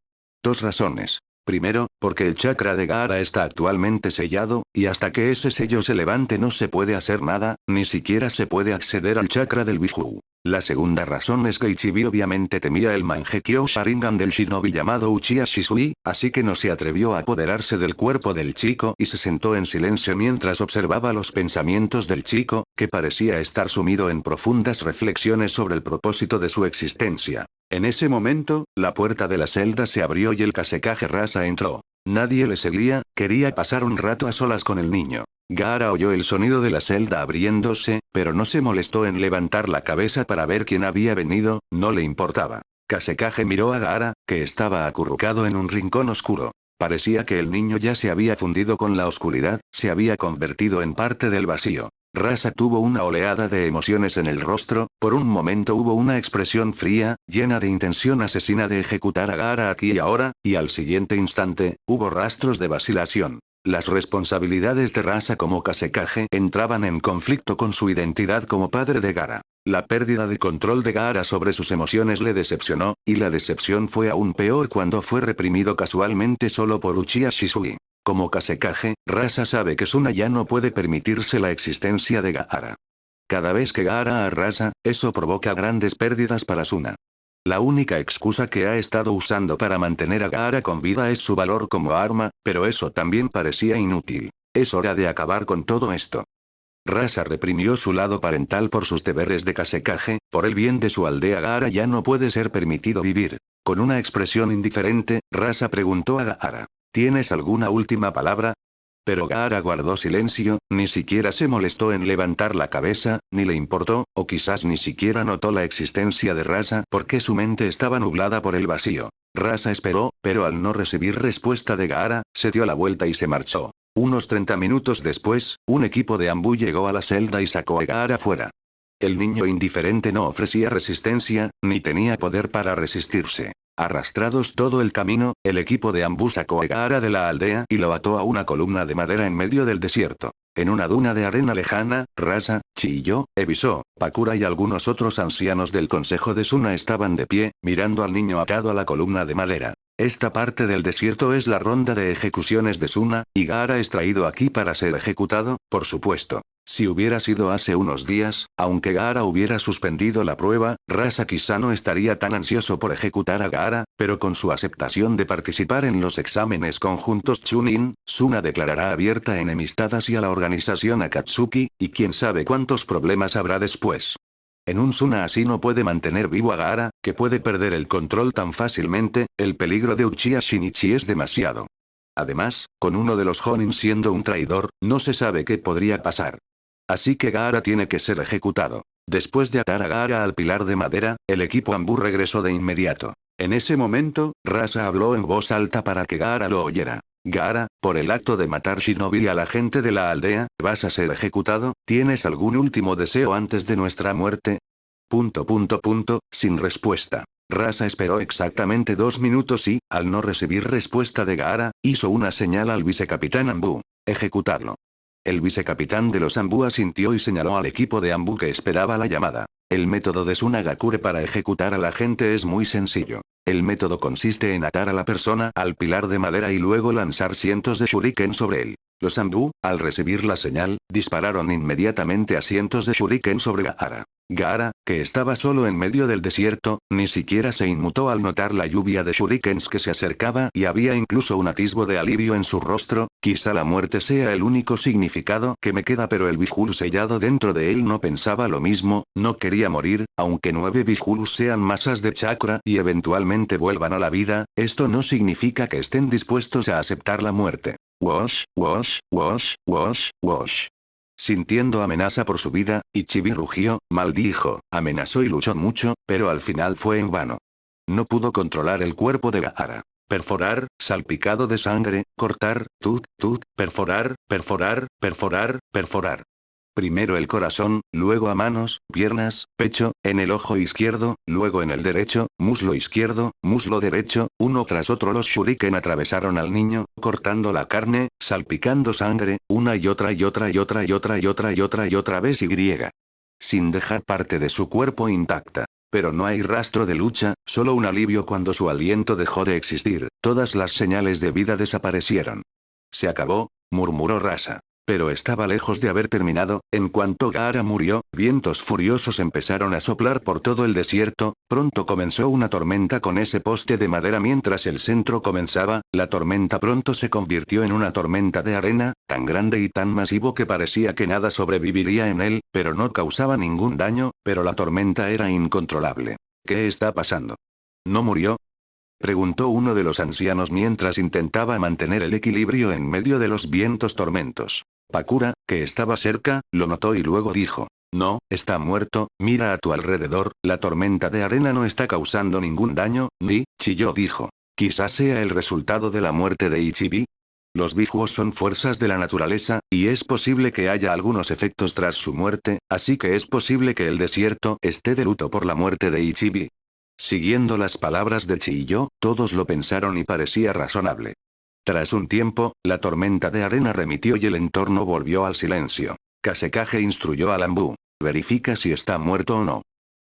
Dos razones. Primero, porque el chakra de Gaara está actualmente sellado, y hasta que ese sello se levante no se puede hacer nada, ni siquiera se puede acceder al chakra del Biju. La segunda razón es que Ichibi obviamente temía el Mangekyo Sharingan del shinobi llamado Uchiha Shisui, así que no se atrevió a apoderarse del cuerpo del chico y se sentó en silencio mientras observaba los pensamientos del chico, que parecía estar sumido en profundas reflexiones sobre el propósito de su existencia. En ese momento, la puerta de la celda se abrió y el Kasekage Rasa entró. Nadie le seguía, quería pasar un rato a solas con el niño. Gaara oyó el sonido de la celda abriéndose, pero no se molestó en levantar la cabeza para ver quién había venido, no le importaba. Kasekage miró a Gaara, que estaba acurrucado en un rincón oscuro. Parecía que el niño ya se había fundido con la oscuridad, se había convertido en parte del vacío. Rasa tuvo una oleada de emociones en el rostro, por un momento hubo una expresión fría, llena de intención asesina de ejecutar a Gaara aquí y ahora, y al siguiente instante, hubo rastros de vacilación. Las responsabilidades de Rasa como Kasekage entraban en conflicto con su identidad como padre de Gaara. La pérdida de control de Gaara sobre sus emociones le decepcionó, y la decepción fue aún peor cuando fue reprimido casualmente solo por Uchiha Shisui. Como Kasekage, Rasa sabe que Suna ya no puede permitirse la existencia de Gaara. Cada vez que Gaara arrasa, eso provoca grandes pérdidas para Suna. La única excusa que ha estado usando para mantener a Gaara con vida es su valor como arma, pero eso también parecía inútil. Es hora de acabar con todo esto. Rasa reprimió su lado parental por sus deberes de Kasekage, por el bien de su aldea Gaara ya no puede ser permitido vivir. Con una expresión indiferente, Rasa preguntó a Gaara, ¿tienes alguna última palabra? Pero Gaara guardó silencio, ni siquiera se molestó en levantar la cabeza, ni le importó, o quizás ni siquiera notó la existencia de Rasa porque su mente estaba nublada por el vacío. Rasa esperó, pero al no recibir respuesta de Gaara, se dio la vuelta y se marchó. Unos 30 minutos después, un equipo de Anbu llegó a la celda y sacó a Gaara fuera. El niño indiferente no ofrecía resistencia, ni tenía poder para resistirse. Arrastrados todo el camino, el equipo de Anbu sacó a Gaara de la aldea y lo ató a una columna de madera en medio del desierto. En una duna de arena lejana, Rasa, Chiyo, Ebiso, Pakura y algunos otros ancianos del consejo de Suna estaban de pie, mirando al niño atado a la columna de madera. Esta parte del desierto es la ronda de ejecuciones de Suna, y Gaara es traído aquí para ser ejecutado, por supuesto. Si hubiera sido hace unos días, aunque Gaara hubiera suspendido la prueba, Rasa quizá no estaría tan ansioso por ejecutar a Gaara, pero con su aceptación de participar en los exámenes conjuntos Chunin, Suna declarará abierta enemistad hacia la organización Akatsuki, y quién sabe cuántos problemas habrá después. En un Suna así no puede mantener vivo a Gaara, que puede perder el control tan fácilmente, el peligro de Uchiha Shinichi es demasiado. Además, con uno de los Jonin siendo un traidor, no se sabe qué podría pasar. Así que Gaara tiene que ser ejecutado. Después de atar a Gaara al pilar de madera, el equipo Anbu regresó de inmediato. En ese momento, Rasa habló en voz alta para que Gaara lo oyera. Gaara, por el acto de matar shinobi a la gente de la aldea, ¿vas a ser ejecutado? ¿Tienes algún último deseo antes de nuestra muerte? Sin respuesta. Rasa esperó exactamente 2 minutos y, al no recibir respuesta de Gaara, hizo una señal al vicecapitán Anbu. Ejecutarlo. El vicecapitán de los Anbu asintió y señaló al equipo de Anbu que esperaba la llamada. El método de Tsunagakure para ejecutar a la gente es muy sencillo. El método consiste en atar a la persona al pilar de madera y luego lanzar cientos de shuriken sobre él. Los Anbu, al recibir la señal, dispararon inmediatamente a cientos de shuriken sobre Gaara. Gaara, que estaba solo en medio del desierto, ni siquiera se inmutó al notar la lluvia de shurikens que se acercaba y había incluso un atisbo de alivio en su rostro. Quizá la muerte sea el único significado que me queda, pero el Bijul sellado dentro de él no pensaba lo mismo, no quería morir, aunque 9 Bijul sean masas de chakra y eventualmente vuelvan a la vida, esto no significa que estén dispuestos a aceptar la muerte. Wash, wash, wash, wash, wash. Sintiendo amenaza por su vida, Ichibi rugió, maldijo, amenazó y luchó mucho, pero al final fue en vano. No pudo controlar el cuerpo de Gaara. Perforar, salpicado de sangre, cortar, perforar, perforar, perforar, perforar. Primero el corazón, luego a manos, piernas, pecho, en el ojo izquierdo, luego en el derecho, muslo izquierdo, muslo derecho, uno tras otro los shuriken atravesaron al niño, cortando la carne, salpicando sangre, una y otra y otra y otra y otra y otra y otra y otra vez sin dejar parte de su cuerpo intacta. Pero no hay rastro de lucha, solo un alivio cuando su aliento dejó de existir, todas las señales de vida desaparecieron. Se acabó, murmuró Rasa. Pero estaba lejos de haber terminado. En cuanto Gaara murió, vientos furiosos empezaron a soplar por todo el desierto, pronto comenzó una tormenta con ese poste de madera mientras el centro comenzaba, la tormenta pronto se convirtió en una tormenta de arena, tan grande y tan masivo que parecía que nada sobreviviría en él, pero no causaba ningún daño, pero la tormenta era incontrolable. ¿Qué está pasando? ¿No murió?, preguntó uno de los ancianos mientras intentaba mantener el equilibrio en medio de los vientos tormentos. Pakura, que estaba cerca, lo notó y luego dijo: no, está muerto, mira a tu alrededor, la tormenta de arena no está causando ningún daño, ni, Chiyo dijo. Quizás sea el resultado de la muerte de Ichibi. Los Bijuos son fuerzas de la naturaleza, y es posible que haya algunos efectos tras su muerte, así que es posible que el desierto esté de luto por la muerte de Ichibi. Siguiendo las palabras de Chiyo, todos lo pensaron y parecía razonable. Tras un tiempo, la tormenta de arena remitió y el entorno volvió al silencio. Kasekage instruyó al Anbu. Verifica si está muerto o no.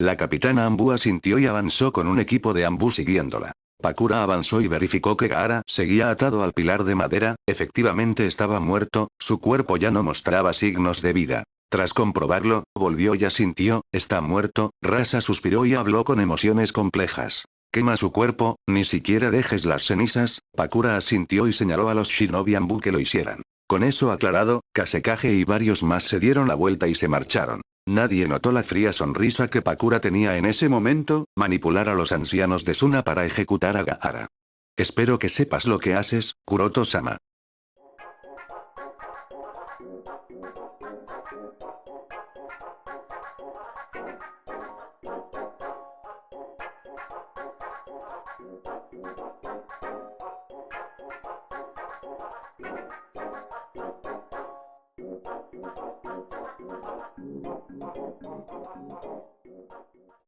La capitana Anbu asintió y avanzó con un equipo de Anbu siguiéndola. Pakura avanzó y verificó que Gaara seguía atado al pilar de madera, efectivamente estaba muerto, su cuerpo ya no mostraba signos de vida. Tras comprobarlo, volvió y asintió, está muerto. Rasa suspiró y habló con emociones complejas. Quema su cuerpo, ni siquiera dejes las cenizas. Pakura asintió y señaló a los shinobi Anbu que lo hicieran. Con eso aclarado, Kasekage y varios más se dieron la vuelta y se marcharon. Nadie notó la fría sonrisa que Pakura tenía en ese momento, manipular a los ancianos de Suna para ejecutar a Gaara. Espero que sepas lo que haces, Kuroto-sama.